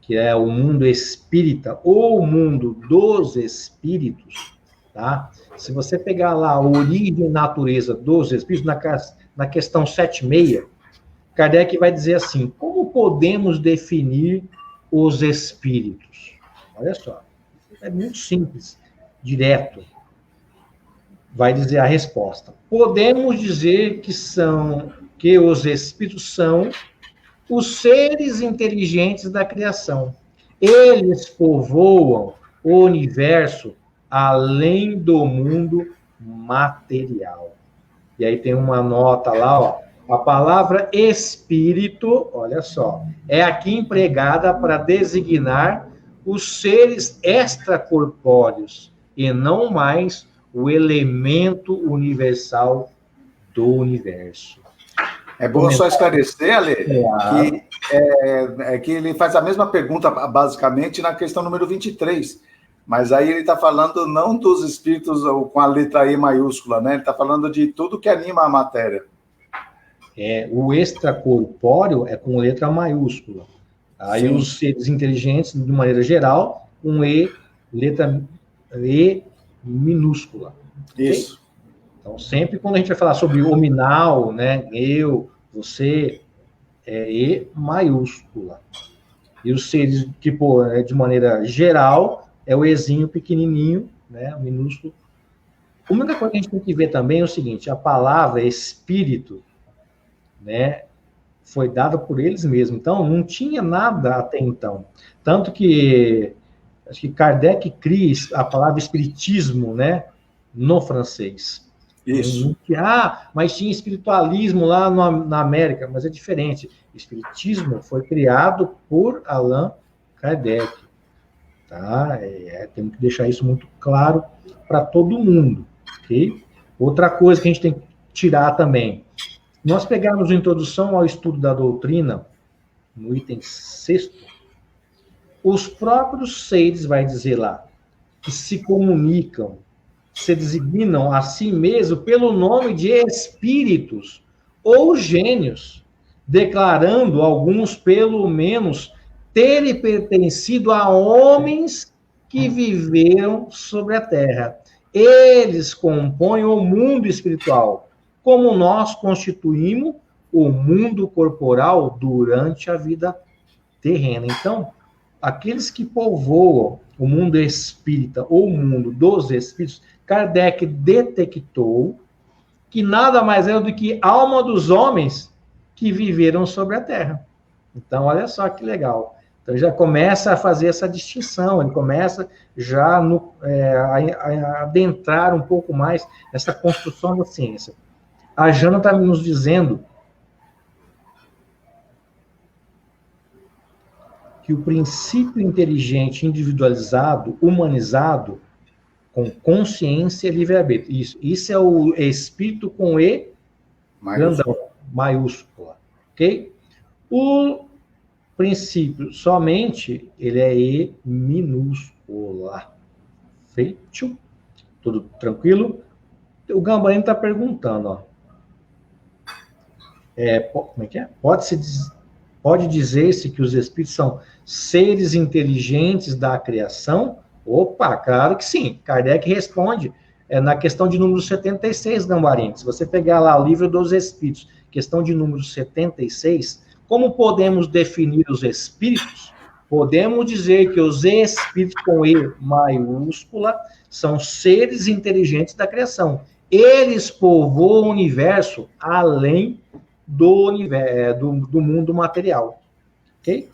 que é o mundo espírita, ou o mundo dos espíritos, tá? Se você pegar lá a origem e natureza dos espíritos, na questão 7.6, Kardec vai dizer assim, como podemos definir os espíritos? Olha só. É muito simples, direto. Vai dizer a resposta. Podemos dizer que os espíritos são os seres inteligentes da criação. Eles povoam o universo além do mundo material. E aí tem uma nota lá, ó. A palavra espírito, olha só, é aqui empregada para designar os seres extracorpóreos e não mais o elemento universal do universo. É bom só esclarecer, Ale, que ele faz a mesma pergunta, basicamente, na questão número 23. Mas aí ele está falando não dos espíritos com a letra E maiúscula, né? Ele está falando de tudo que anima a matéria. O extracorpóreo é com letra maiúscula. Aí sim, os seres inteligentes, de maneira geral, com letra E minúscula. Isso. Okay? Então, sempre quando a gente vai falar sobre hominal, né, eu, você, é E maiúscula. E os seres, tipo, de maneira geral, é o Ezinho pequenininho, né, minúsculo. A única coisa que a gente tem que ver também é o seguinte, a palavra espírito, né, foi dada por eles mesmos. Então, não tinha nada até então. Tanto que, acho que Kardec cria a palavra espiritismo, né, no francês. Isso. Mas tinha espiritualismo lá na América, mas é diferente. Espiritismo foi criado por Allan Kardec. Tá? Temos que deixar isso muito claro para todo mundo. Okay? Outra coisa que a gente tem que tirar também. Nós pegamos a introdução ao estudo da doutrina, no item 6º, os próprios seres, vai dizer lá, que se comunicam, se designam a si mesmo pelo nome de espíritos ou gênios, declarando alguns, pelo menos, terem pertencido a homens que viveram sobre a Terra. Eles compõem o mundo espiritual, como nós constituímos o mundo corporal durante a vida terrena. Então, aqueles que povoam o mundo espírita ou o mundo dos espíritos, Kardec detectou que nada mais é do que alma dos homens que viveram sobre a Terra. Então, olha só que legal. Então, já começa a fazer essa distinção, ele começa já a adentrar um pouco mais essa construção da ciência. A Jana está nos dizendo que o princípio inteligente, individualizado, humanizado, com consciência e livre-arbítrio. Isso é o espírito com E grandão, maiúscula. Ok? O princípio somente, ele é E minúscula. Feito? Tudo tranquilo? O Gambarino está perguntando, ó. Como é que é? Pode dizer-se que os espíritos são seres inteligentes da criação? Opa, claro que sim. Kardec responde na questão de número 76, Gambarino. Se você pegar lá o livro dos Espíritos, questão de número 76, como podemos definir os espíritos? Podemos dizer que os espíritos com E maiúscula são seres inteligentes da criação. Eles povoam o universo além do mundo material. Ok?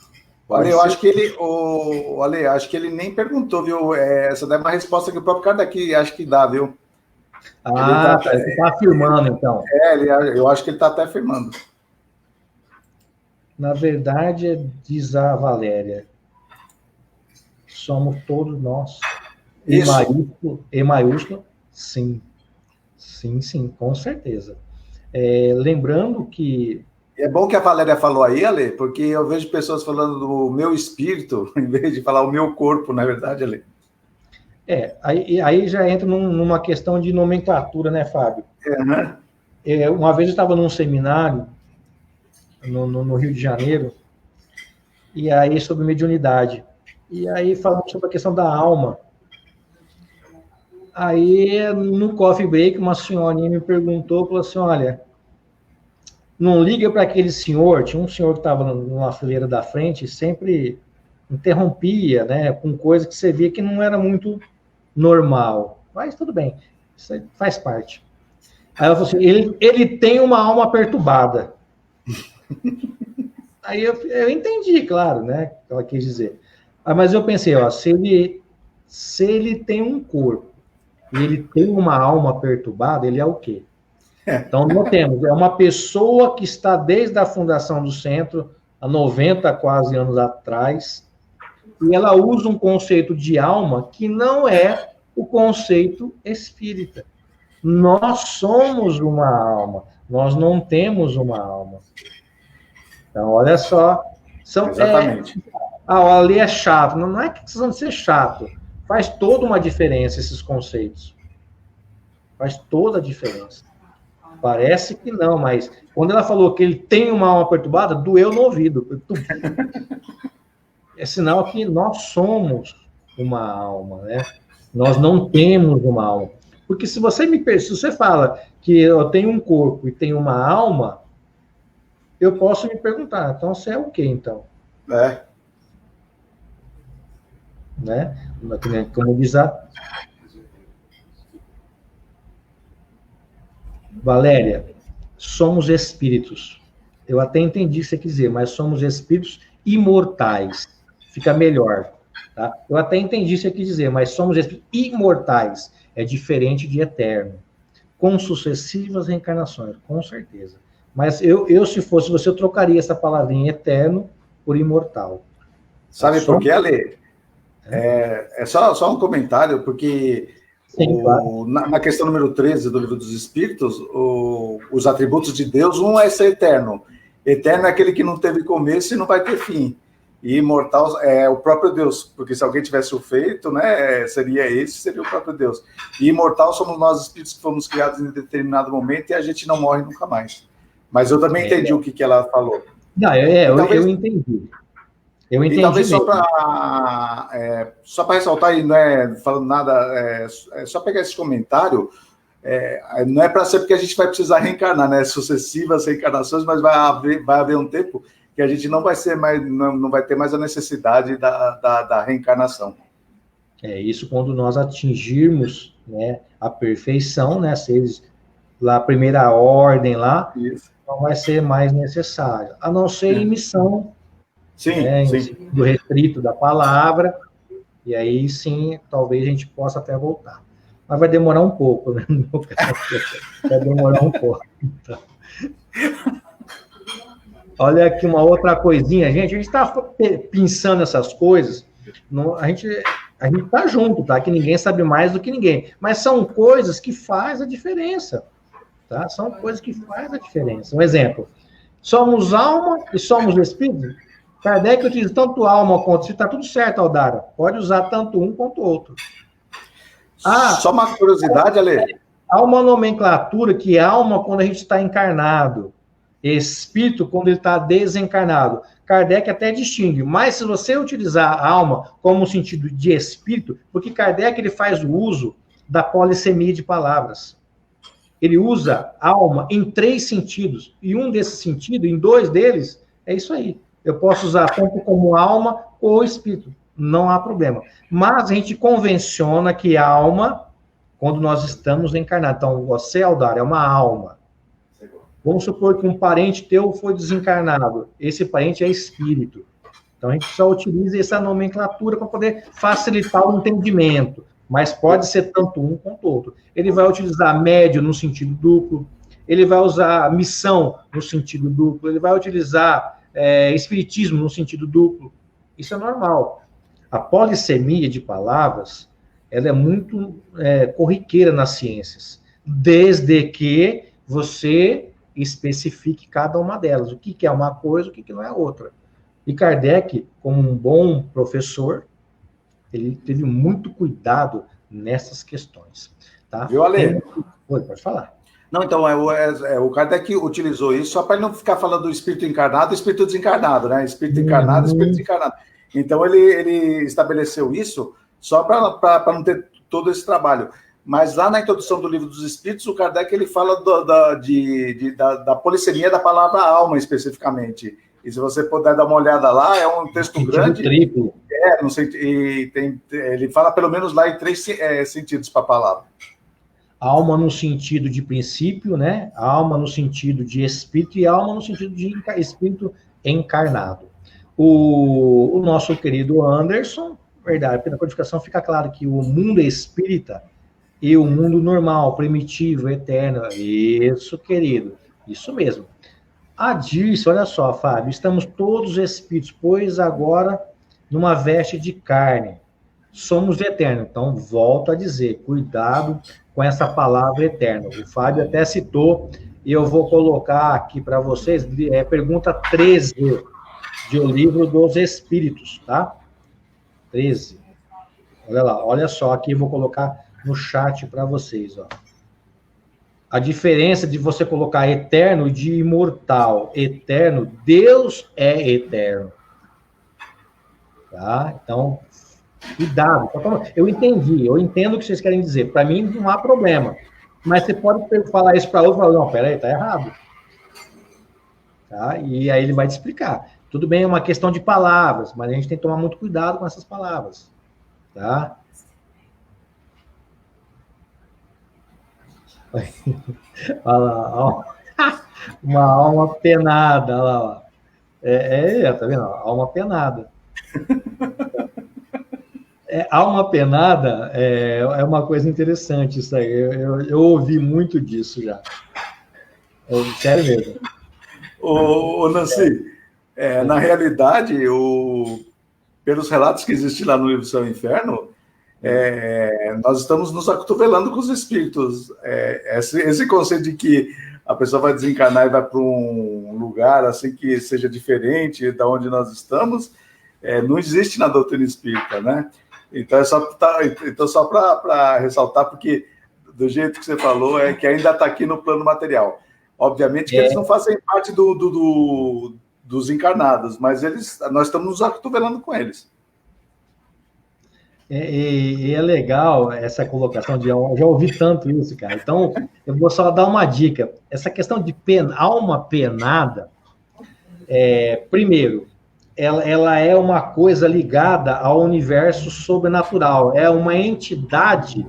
Ale, eu acho que ele nem perguntou, viu? Essa daí é uma resposta que o próprio Kardec acho que dá, viu? Ele está afirmando, então. Eu acho que ele está até afirmando. Na verdade, diz a Valéria, somos todos nós. E maiúsculo, sim. Sim, com certeza. Lembrando que... É bom que a Valéria falou aí, Ale, porque eu vejo pessoas falando do meu espírito, em vez de falar o meu corpo, não é verdade, Ale? Aí já entra numa questão de nomenclatura, né, Fábio? Uhum. Uma vez eu estava num seminário no Rio de Janeiro, e aí sobre mediunidade. E aí falamos sobre a questão da alma. Aí, no coffee break, uma senhorinha me perguntou, falou assim, olha, não liga para aquele senhor, tinha um senhor que estava numa fileira da frente, sempre interrompia, né, com coisa que você via que não era muito normal. Mas tudo bem, isso aí faz parte. Aí ela falou assim, ele tem uma alma perturbada. Aí eu entendi, claro, né, o que ela quis dizer. Mas eu pensei, ó, se ele tem um corpo e ele tem uma alma perturbada, ele é o quê? Então, nós temos, é uma pessoa que está desde a fundação do centro, há 90 quase anos atrás, e ela usa um conceito de alma que não é o conceito espírita. Nós somos uma alma, nós não temos uma alma. Então, olha só. Exatamente. Ali é chato. Não é que precisam ser chato. Faz toda uma diferença esses conceitos. Faz toda a diferença. Parece que não, mas quando ela falou que ele tem uma alma perturbada, doeu no ouvido. É sinal que nós somos uma alma, né? Nós não temos uma alma. Porque se você fala que eu tenho um corpo e tenho uma alma, eu posso me perguntar, então você é o quê, então? Né? Como diz a Valéria, somos espíritos. Eu até entendi o que você quer dizer, mas somos espíritos imortais. Fica melhor. Tá? Eu até entendi o que você quer dizer, mas somos espíritos imortais. É diferente de eterno. Com sucessivas reencarnações, com certeza. Mas eu se fosse você, eu trocaria essa palavrinha eterno por imortal. Sabe por quê, Ale? É só um comentário, porque sim, claro. Na questão número 13 do Livro dos Espíritos, os atributos de Deus, um é ser eterno. Eterno é aquele que não teve começo e não vai ter fim. E imortal é o próprio Deus, porque se alguém tivesse o feito, né, seria o próprio Deus. E imortal somos nós, espíritos que fomos criados em determinado momento e a gente não morre nunca mais. Mas eu também entendi o que ela falou. Não, eu entendi. Eu entendi. E talvez só para ressaltar, e não é falando nada, é só pegar esse comentário, não é para ser porque a gente vai precisar reencarnar, né? Sucessivas reencarnações, mas vai haver um tempo que a gente não vai ser mais, não vai ter mais a necessidade da reencarnação. É isso quando nós atingirmos, né, a perfeição, né? Seres lá, a primeira ordem lá, isso. Não vai ser mais necessário, a não ser em missão. Sim, né, sim. Do restrito da palavra, e aí sim, talvez a gente possa até voltar. Mas vai demorar um pouco, né? No meu caso, vai demorar um pouco. Então. Olha aqui uma outra coisinha, gente. A gente está pensando essas coisas, a gente está junto, tá? Que ninguém sabe mais do que ninguém. Mas são coisas que fazem a diferença, tá? São coisas que fazem a diferença. Um exemplo, somos alma e somos espírito. Kardec utiliza tanto alma quanto espírito, está tudo certo, Aldara. Pode usar tanto um quanto o outro. Só uma curiosidade, Ale. Há uma nomenclatura que é alma quando a gente está encarnado, espírito quando ele está desencarnado. Kardec até distingue, mas se você utilizar a alma como sentido de espírito, porque Kardec ele faz o uso da polissemia de palavras. Ele usa alma em 3 sentidos, e um desses sentidos, em 2 deles, é isso aí. Eu posso usar tanto como alma ou espírito, não há problema. Mas a gente convenciona que alma, quando nós estamos encarnados. Então, você, Aldar, é uma alma. Vamos supor que um parente teu foi desencarnado. Esse parente é espírito. Então, a gente só utiliza essa nomenclatura para poder facilitar o entendimento. Mas pode ser tanto um quanto outro. Ele vai utilizar médio no sentido duplo, ele vai usar missão no sentido duplo, ele vai utilizar espiritismo no sentido duplo. Isso é normal. A polissemia de palavras, ela é muito corriqueira nas ciências, desde que você especifique cada uma delas, o que é uma coisa, o que não é outra. E Kardec, como um bom professor, ele teve muito cuidado nessas questões. Tá? Viu, Ale? Pode falar. Não, então, o Kardec utilizou isso só para ele não ficar falando do espírito encarnado e espírito desencarnado, né? Espírito encarnado e espírito desencarnado. Então, ele estabeleceu isso só para não ter todo esse trabalho. Mas lá na introdução do Livro dos Espíritos, o Kardec ele fala da polissemia da palavra alma, especificamente. E se você puder dar uma olhada lá, é um texto grande. Triplo. Não sei, e ele fala pelo menos lá em 3 sentidos para a palavra. Alma no sentido de princípio, né? Alma no sentido de espírito e alma no sentido de espírito encarnado. O nosso querido Anderson, verdade, na codificação fica claro que o mundo espírita e o mundo normal, primitivo, eterno, isso, querido, isso mesmo. Dirce, olha só, Fábio, estamos todos espíritos, pois agora numa veste de carne, somos eternos. Então, volto a dizer, cuidado com essa palavra eterno. O Fábio até citou, e eu vou colocar aqui para vocês, pergunta 13 do livro dos Espíritos, tá? 13. Olha lá, olha só, aqui eu vou colocar no chat para vocês, ó. A diferença de você colocar eterno de imortal. Eterno, Deus é eterno. Tá? Então, cuidado. Eu entendi, eu entendo o que vocês querem dizer. Para mim, não há problema. Mas você pode falar isso para outro e falar, não, peraí, tá errado. Tá? E aí ele vai te explicar. Tudo bem, é uma questão de palavras, mas a gente tem que tomar muito cuidado com essas palavras. Tá? Olha lá, uma alma penada, olha lá. Tá vendo? Alma penada. Alma penada é uma coisa interessante isso aí. Eu ouvi muito disso já. Sério mesmo. Ô Nancy, na realidade, pelos relatos que existem lá no livro Céu e Inferno, nós estamos nos acotovelando com os espíritos. Esse conceito de que a pessoa vai desencarnar e vai para um lugar assim que seja diferente da onde nós estamos, não existe na doutrina espírita, né? Então, só para ressaltar, porque do jeito que você falou, que ainda está aqui no plano material. Obviamente que eles não fazem parte dos encarnados, mas nós estamos nos acotovelando com eles. E é legal essa colocação eu já ouvi tanto isso, cara. Então, eu vou só dar uma dica. Essa questão de alma penada, primeiro, ela é uma coisa ligada ao universo sobrenatural. É uma entidade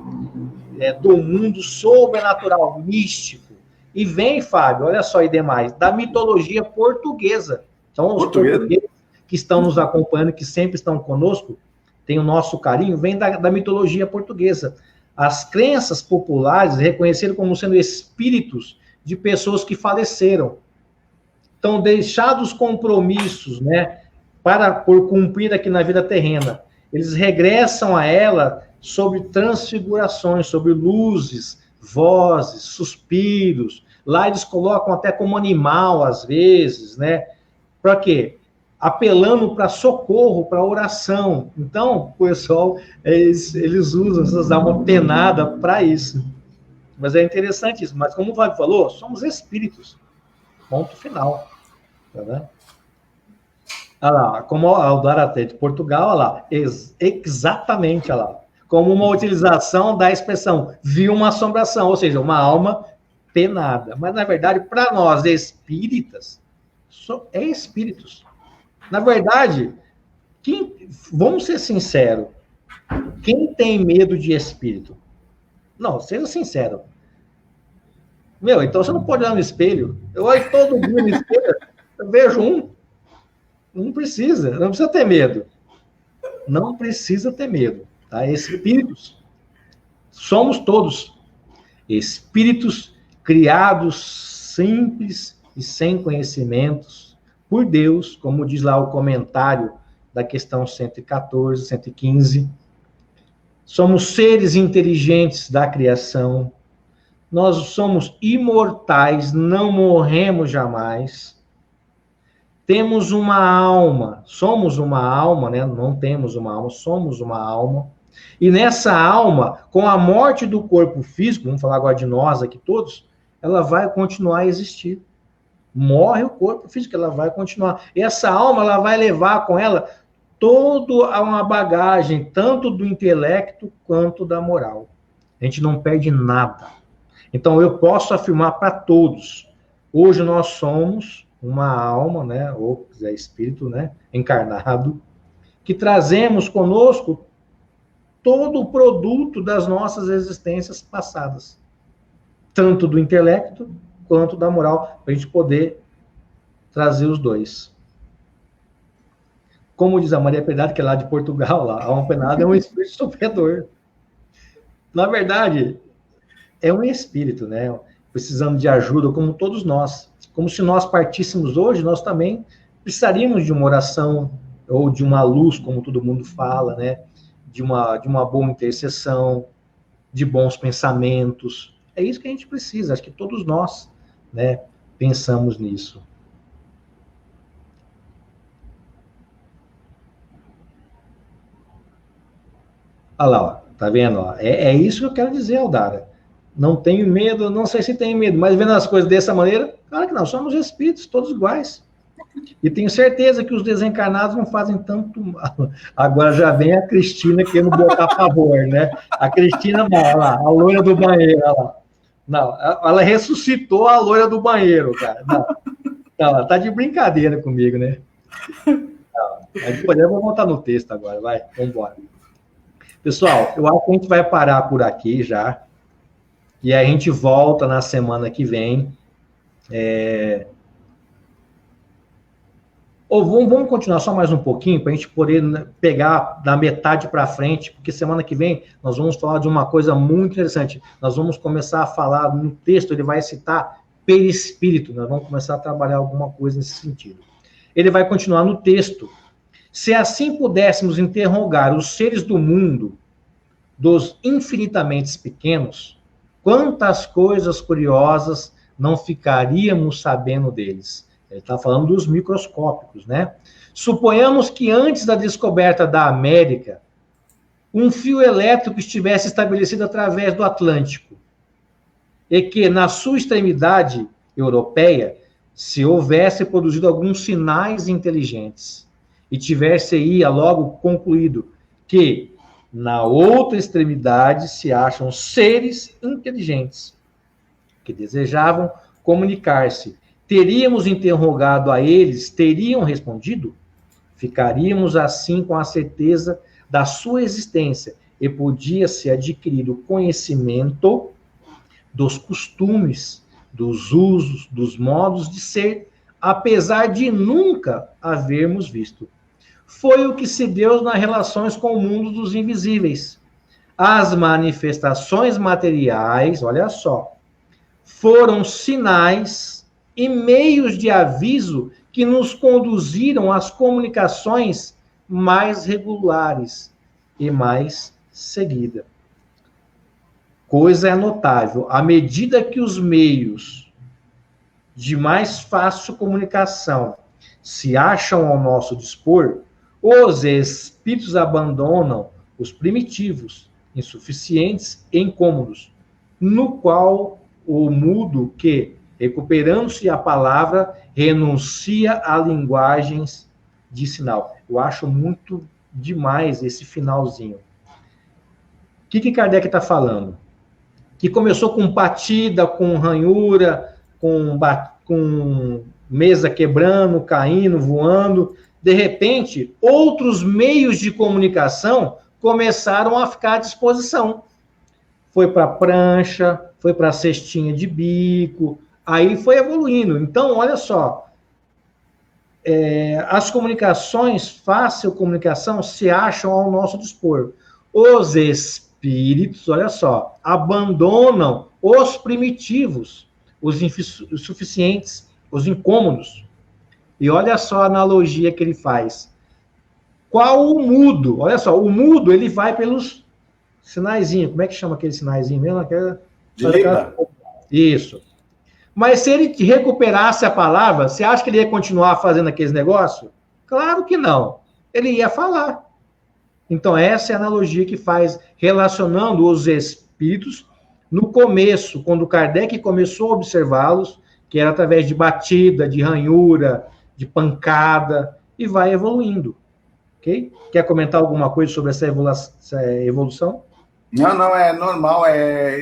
do mundo sobrenatural, místico. E vem, Fábio, olha só, e demais, da mitologia portuguesa. Então, os portugueses que estão nos acompanhando, que sempre estão conosco, tem o nosso carinho, vem da mitologia portuguesa. As crenças populares reconheceram como sendo espíritos de pessoas que faleceram. Então, deixados compromissos, né, por cumprir aqui na vida terrena, eles regressam a ela sobre transfigurações, sobre luzes, vozes, suspiros. Lá eles colocam até como animal, às vezes, né? Para quê? Apelando para socorro, para oração. Então, o pessoal, eles usam essas almas penadas para isso. Mas é interessante isso. Mas como o Fábio falou, somos espíritos. Ponto final. Tá vendo? Olha lá, como o Daraté de Portugal, olha lá, exatamente, olha lá, como uma utilização da expressão, viu uma assombração, ou seja, uma alma penada. Mas, na verdade, para nós espíritas, espíritos. Na verdade, vamos ser sinceros, quem tem medo de espírito? Não, seja sincero. Então você não pode olhar no espelho. Eu olho todo dia no espelho, eu vejo um. Não precisa ter medo. Não precisa ter medo. Tá? Espíritos, somos todos espíritos criados simples e sem conhecimentos por Deus, como diz lá o comentário da questão 114, 115. Somos seres inteligentes da criação. Nós somos imortais, não morremos jamais. Temos uma alma, somos uma alma, né? Não temos uma alma, somos uma alma. E nessa alma, com a morte do corpo físico, vamos falar agora de nós aqui todos, ela vai continuar a existir. Morre o corpo físico, ela vai continuar. E essa alma, ela vai levar com ela toda uma bagagem, tanto do intelecto quanto da moral. A gente não perde nada. Então, eu posso afirmar para todos, hoje nós somos uma alma, né, ou quiser espírito, né, encarnado, que trazemos conosco todo o produto das nossas existências passadas, tanto do intelecto quanto da moral, para a gente poder trazer os dois. Como diz a Maria Penada, que é lá de Portugal, lá, a alma penada é um espírito sofredor. Na verdade, é um espírito, né? Precisando de ajuda, como todos nós. Como se nós partíssemos hoje, nós também precisaríamos de uma oração, ou de uma luz, como todo mundo fala, né? De uma boa intercessão, de bons pensamentos. É isso que a gente precisa, acho que todos nós, né, pensamos nisso. Olha lá, ó, tá vendo? Ó? É isso que eu quero dizer, Aldara. Não tenho medo, não sei se tenho medo, mas vendo as coisas dessa maneira, claro que não, somos espíritos, todos iguais. E tenho certeza que os desencarnados não fazem tanto mal. Agora já vem a Cristina querendo botar a favor, né? A Cristina, olha lá, a loira do banheiro, olha lá. Não, ela ressuscitou a loira do banheiro, cara. Não, ela tá de brincadeira comigo, né? Depois eu vou voltar no texto agora, vai, vamos embora. Pessoal, eu acho que a gente vai parar por aqui já. E a gente volta na semana que vem. Ou vamos continuar só mais um pouquinho, para a gente poder pegar da metade para frente, porque semana que vem nós vamos falar de uma coisa muito interessante. Nós vamos começar a falar, no texto ele vai citar perispírito, nós vamos começar a trabalhar alguma coisa nesse sentido. Ele vai continuar no texto. Se assim pudéssemos interrogar os seres do mundo, dos infinitamente pequenos, quantas coisas curiosas não ficaríamos sabendo deles? Ele está falando dos microscópicos, né? Suponhamos que antes da descoberta da América, um fio elétrico estivesse estabelecido através do Atlântico, e que na sua extremidade europeia se houvesse produzido alguns sinais inteligentes, e tivesse logo concluído que na outra extremidade se acham seres inteligentes que desejavam comunicar-se. Teríamos interrogado a eles, teriam respondido? Ficaríamos assim com a certeza da sua existência e podia-se adquirir o conhecimento dos costumes, dos usos, dos modos de ser, apesar de nunca havermos visto. Foi o que se deu nas relações com o mundo dos invisíveis. As manifestações materiais, olha só, foram sinais e meios de aviso que nos conduziram às comunicações mais regulares e mais seguidas. Coisa é notável, à medida que os meios de mais fácil comunicação se acham ao nosso dispor, os espíritos abandonam os primitivos, insuficientes e incômodos, no qual o mudo que, recuperando-se a palavra, renuncia a linguagens de sinal. Eu acho muito demais esse finalzinho. O que Kardec está falando? Que começou com batida, com ranhura, com mesa quebrando, caindo, voando. De repente, outros meios de comunicação começaram a ficar à disposição. Foi para a prancha, foi para a cestinha de bico, aí foi evoluindo. Então, olha só, as comunicações, fácil comunicação, se acham ao nosso dispor. Os espíritos, olha só, abandonam os primitivos, os insuficientes, os incômodos. E olha só a analogia que ele faz. Qual o mudo? Olha só, o mudo, ele vai pelos sinaizinhos. Como é que chama aquele sinaizinho mesmo? De Libra. Isso. Mas se ele recuperasse a palavra, você acha que ele ia continuar fazendo aqueles negócios? Claro que não. Ele ia falar. Então, essa é a analogia que faz, relacionando os espíritos no começo, quando Kardec começou a observá-los, que era através de batida, de ranhura, de pancada, e vai evoluindo. Ok? Quer comentar alguma coisa sobre essa evolução? Não, é normal.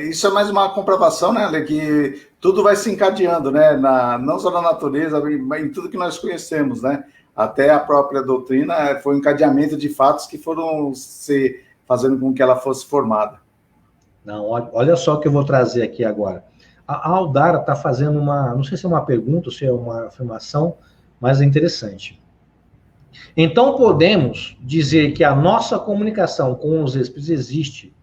Isso é mais uma comprovação, né, Ale, que tudo vai se encadeando, né? Não só na natureza, mas em tudo que nós conhecemos, né? Até a própria doutrina foi um encadeamento de fatos que foram se fazendo com que ela fosse formada. Não, olha só o que eu vou trazer aqui agora. A Aldara está fazendo não sei se é uma pergunta ou se é uma afirmação, mas é interessante. Então podemos dizer que a nossa comunicação com os espíritos existe,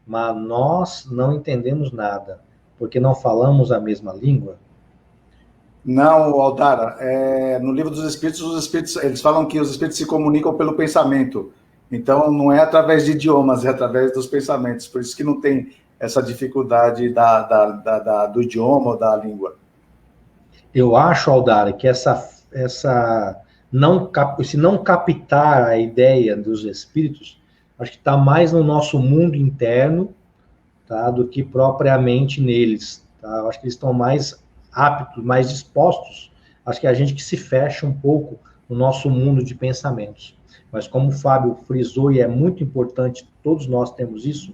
mas nós não entendemos nada, porque não falamos a mesma língua? Não, Aldara, no livro dos espíritos, eles falam que os espíritos se comunicam pelo pensamento. Então, não é através de idiomas, é através dos pensamentos. Por isso que não tem essa dificuldade do idioma ou da língua. Eu acho, Aldara, que se não captar a ideia dos espíritos, acho que está mais no nosso mundo interno, tá, do que propriamente neles. Tá? Eu acho que eles estão mais aptos, mais dispostos. Acho que é a gente que se fecha um pouco no nosso mundo de pensamentos. Mas como o Fábio frisou, e é muito importante, todos nós temos isso,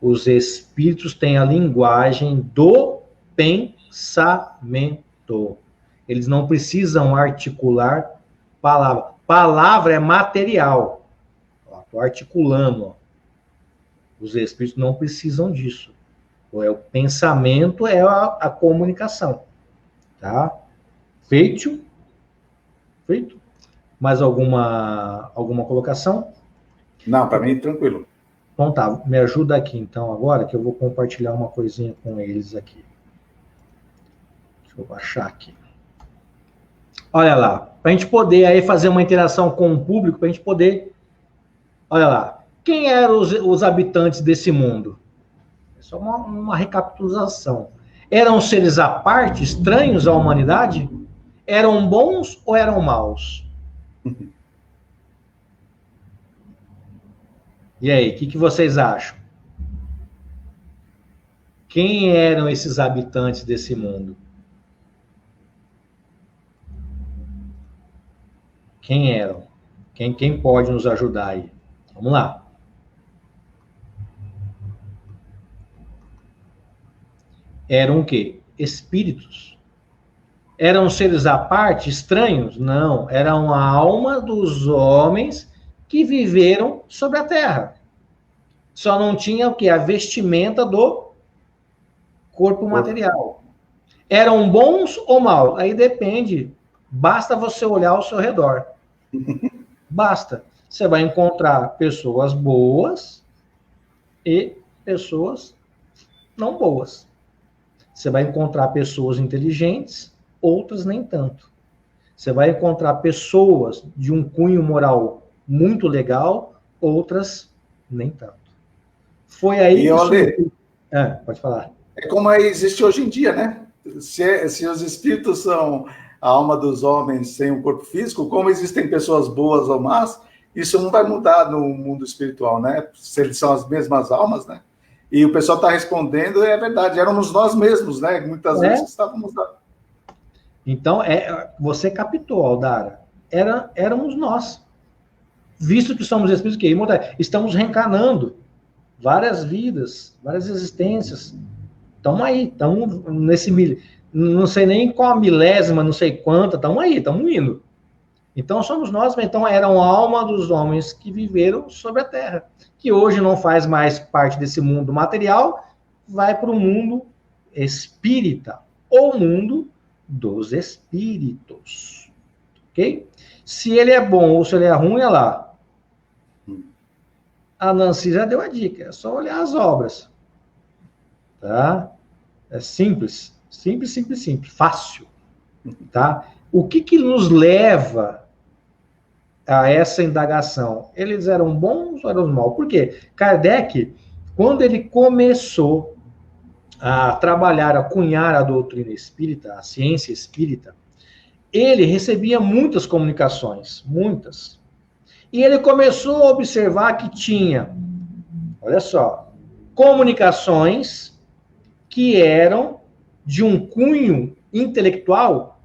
os espíritos têm a linguagem do pensamento. Eles não precisam articular palavra. Palavra é material. Estou articulando. Ó. Os espíritos não precisam disso. O pensamento é a comunicação. Tá? Feito? Mais alguma colocação? Não, para mim, tranquilo. Então tá, me ajuda aqui então agora, que eu vou compartilhar uma coisinha com eles aqui. Deixa eu baixar aqui. Olha lá, para a gente poder aí fazer uma interação com o público, para a gente poder... Olha lá, quem eram os habitantes desse mundo? É só uma recapitulação. Eram seres à parte, estranhos à humanidade? Eram bons ou eram maus? E aí, o que vocês acham? Quem eram esses habitantes desse mundo? Quem eram? Quem pode nos ajudar aí? Vamos lá. Eram o quê? Espíritos. Eram seres à parte, estranhos? Não, eram a alma dos homens que viveram sobre a Terra. Só não tinha o quê? A vestimenta do corpo material. Eram bons ou maus? Aí depende. Basta você olhar ao seu redor. Basta. Você vai encontrar pessoas boas e pessoas não boas. Você vai encontrar pessoas inteligentes, outras nem tanto. Você vai encontrar pessoas de um cunho moral muito legal, outras nem tanto. Foi aí que... pode falar. É como existe hoje em dia, né? Se os espíritos são a alma dos homens sem um corpo físico, como existem pessoas boas ou más, isso não vai mudar no mundo espiritual, né? Se eles são as mesmas almas, né? E o pessoal está respondendo, é verdade, éramos nós mesmos, né? Muitas vezes estávamos lá. Então, você captou, Aldara. Éramos nós. Visto que somos espíritos que imortais, estamos reencarnando várias vidas, várias existências. Estamos aí, estamos nesse... Não sei nem qual a milésima, não sei quanta, estamos aí, estamos indo. Então, somos nós, então eram a alma dos homens que viveram sobre a Terra, que hoje não faz mais parte desse mundo material, vai para o mundo espírita, ou mundo dos espíritos. Ok? Se ele é bom ou se ele é ruim, olha lá. A Nancy já deu a dica, é só olhar as obras. Tá? É simples, fácil. Tá? O que nos leva a essa indagação? Eles eram bons ou eram maus? Por quê? Kardec, quando ele começou a trabalhar, a cunhar a doutrina espírita, a ciência espírita, ele recebia muitas comunicações, muitas. E ele começou a observar que tinha, olha só, comunicações que eram de um cunho intelectual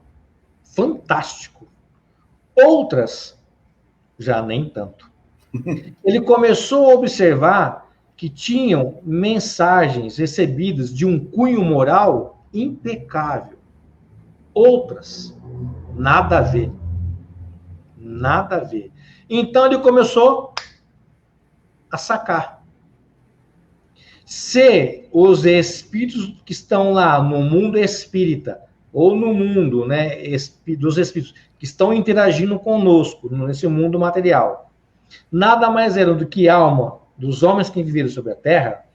fantástico. Outras, já nem tanto. Ele começou a observar que tinham mensagens recebidas de um cunho moral impecável. Outras, nada a ver. Nada a ver. Então ele começou a sacar. Se os espíritos que estão lá no mundo espírita, ou no mundo, né, dos espíritos que estão interagindo conosco, nesse mundo material, nada mais eram do que alma dos homens que viveram sobre a Terra,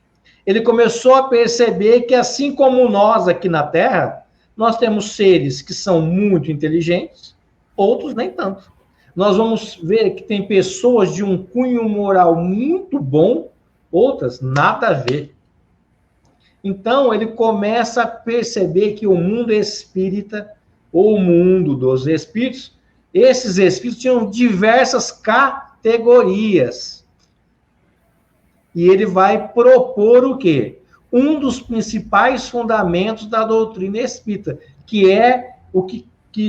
ele começou a perceber que, assim como nós aqui na Terra, nós temos seres que são muito inteligentes, outros nem tanto. Nós vamos ver que tem pessoas de um cunho moral muito bom, outras nada a ver. Então, ele começa a perceber que o mundo espírita, ou o mundo dos espíritos, esses espíritos tinham diversas categorias. E ele vai propor o quê? Um dos principais fundamentos da doutrina espírita, que é o que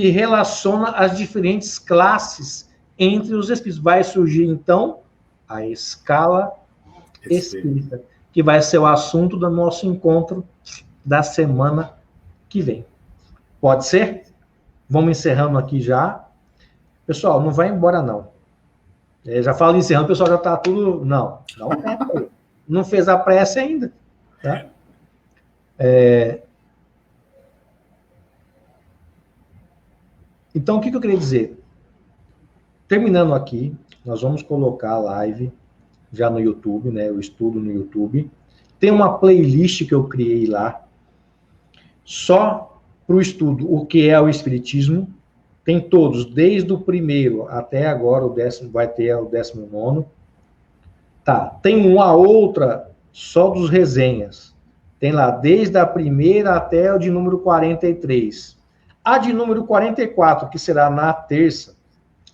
relaciona as diferentes classes entre os espíritos. Vai surgir, então, a escala espírita, que vai ser o assunto do nosso encontro da semana que vem. Pode ser? Vamos encerrando aqui já. Pessoal, não vai embora, não. Eu já falo encerrando, o pessoal já está tudo... Não, não fez a prece ainda. Tá? Então, o que eu queria dizer? Terminando aqui, nós vamos colocar a live já no YouTube, né? O estudo no YouTube. Tem uma playlist que eu criei lá, só para o estudo, o que é o Espiritismo. Tem todos, desde o primeiro até agora, o 10º, vai ter o 19º. Tá, tem uma outra só dos resenhas. Tem lá, desde a primeira até o de número 43. A de número 44, que será na terça,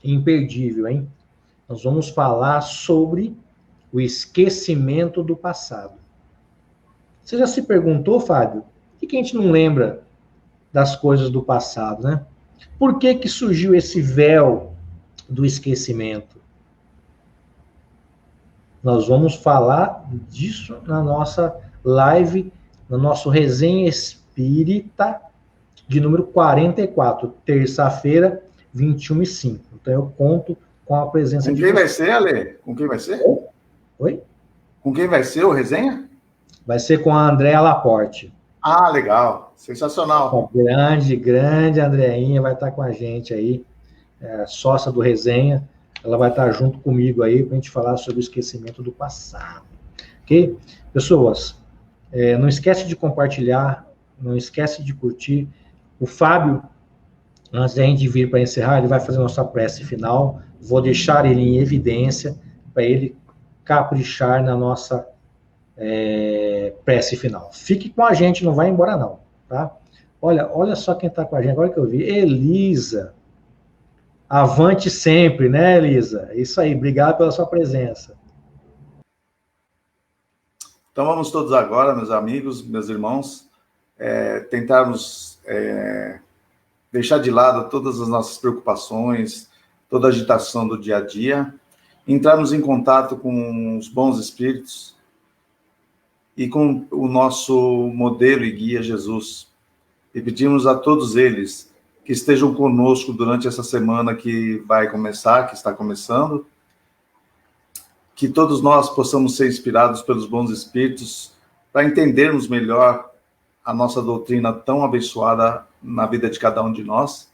imperdível, hein? Nós vamos falar sobre o esquecimento do passado. Você já se perguntou, Fábio, por que a gente não lembra das coisas do passado, né? Por que surgiu esse véu do esquecimento? Nós vamos falar disso na nossa live, no nosso resenha espírita de número 44, terça-feira, 21h05. Então eu conto com a presença de... Com quem vai ser, Ale? Com quem vai ser? Oi? Com quem vai ser o resenha? Vai ser com a Andréa Laporte. Ah, legal. Sensacional. Grande Andréinha vai estar com a gente aí, sócia do resenha. Ela vai estar junto comigo aí para a gente falar sobre o esquecimento do passado. Ok? Pessoas, não esquece de compartilhar, não esquece de curtir. O Fábio, antes da gente vir para encerrar, ele vai fazer nossa prece final. Vou deixar ele em evidência para ele caprichar na nossa prece final. Fique com a gente, não vai embora não, tá? Olha só quem está com a gente, agora que eu vi. Elisa. Avante sempre, né, Elisa? Isso aí, obrigado pela sua presença. Então vamos todos agora, meus amigos, meus irmãos, tentarmos deixar de lado todas as nossas preocupações, toda a agitação do dia a dia, entrarmos em contato com os bons espíritos e com o nosso modelo e guia Jesus. E pedimos a todos eles que estejam conosco durante essa semana que vai começar, que está começando, que todos nós possamos ser inspirados pelos bons espíritos para entendermos melhor a nossa doutrina tão abençoada na vida de cada um de nós.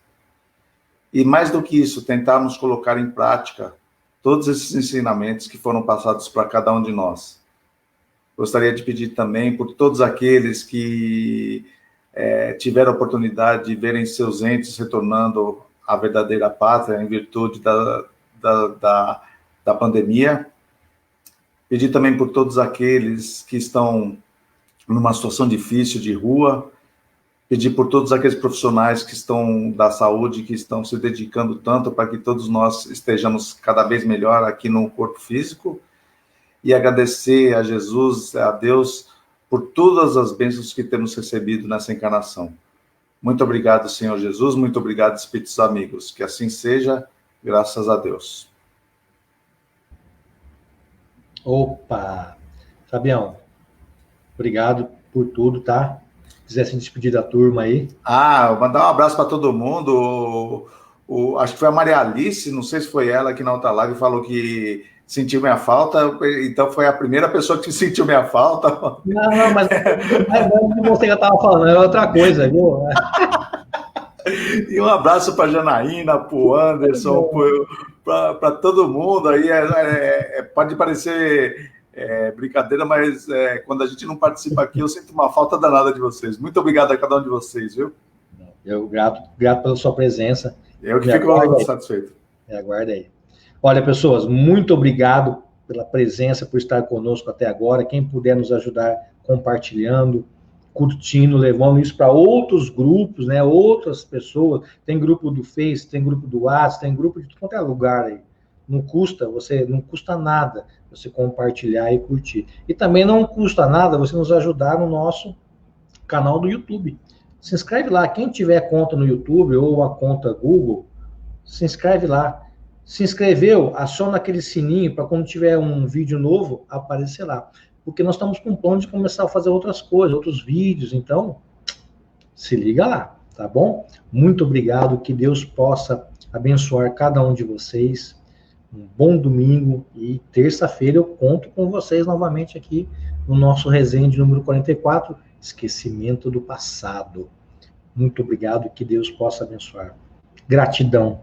E mais do que isso, tentarmos colocar em prática todos esses ensinamentos que foram passados para cada um de nós. Gostaria de pedir também por todos aqueles que tiveram a oportunidade de verem seus entes retornando à verdadeira pátria em virtude da pandemia. Pedir também por todos aqueles que estão numa situação difícil de rua. Pedir por todos aqueles profissionais que estão da saúde, que estão se dedicando tanto para que todos nós estejamos cada vez melhor aqui no corpo físico. E agradecer a Jesus, a Deus, por todas as bênçãos que temos recebido nessa encarnação. Muito obrigado, Senhor Jesus, muito obrigado, Espíritos amigos. Que assim seja, graças a Deus. Opa! Fabião, obrigado por tudo, tá? quiser se despedir da turma aí. Mandar um abraço para todo mundo. Acho que foi a Maria Alice, não sei se foi ela que na outra live falou que sentiu minha falta, então foi a primeira pessoa que sentiu minha falta. Não, mas o que você já estava falando, é outra coisa, viu? E um abraço para a Janaína, para o Anderson, para todo mundo aí. Pode parecer brincadeira, mas quando a gente não participa aqui, eu sinto uma falta danada de vocês. Muito obrigado a cada um de vocês, viu? Eu grato pela sua presença. Eu que fico satisfeito. Aguarda aí. Olha, pessoas, muito obrigado pela presença, por estar conosco até agora. Quem puder nos ajudar compartilhando, curtindo, levando isso para outros grupos, né? Outras pessoas. Tem grupo do Face, tem grupo do WhatsApp, tem grupo de tudo quanto é lugar aí. Não custa nada você compartilhar e curtir. E também não custa nada você nos ajudar no nosso canal do YouTube. Se inscreve lá. Quem tiver conta no YouTube ou a conta Google, se inscreve lá. Se inscreveu, aciona aquele sininho para quando tiver um vídeo novo, aparecer lá. Porque nós estamos com plano de começar a fazer outras coisas, outros vídeos. Então, se liga lá, tá bom? Muito obrigado. Que Deus possa abençoar cada um de vocês. Um bom domingo e terça-feira eu conto com vocês novamente aqui no nosso resenha de número 44, Esquecimento do Passado. Muito obrigado, que Deus possa abençoar. Gratidão.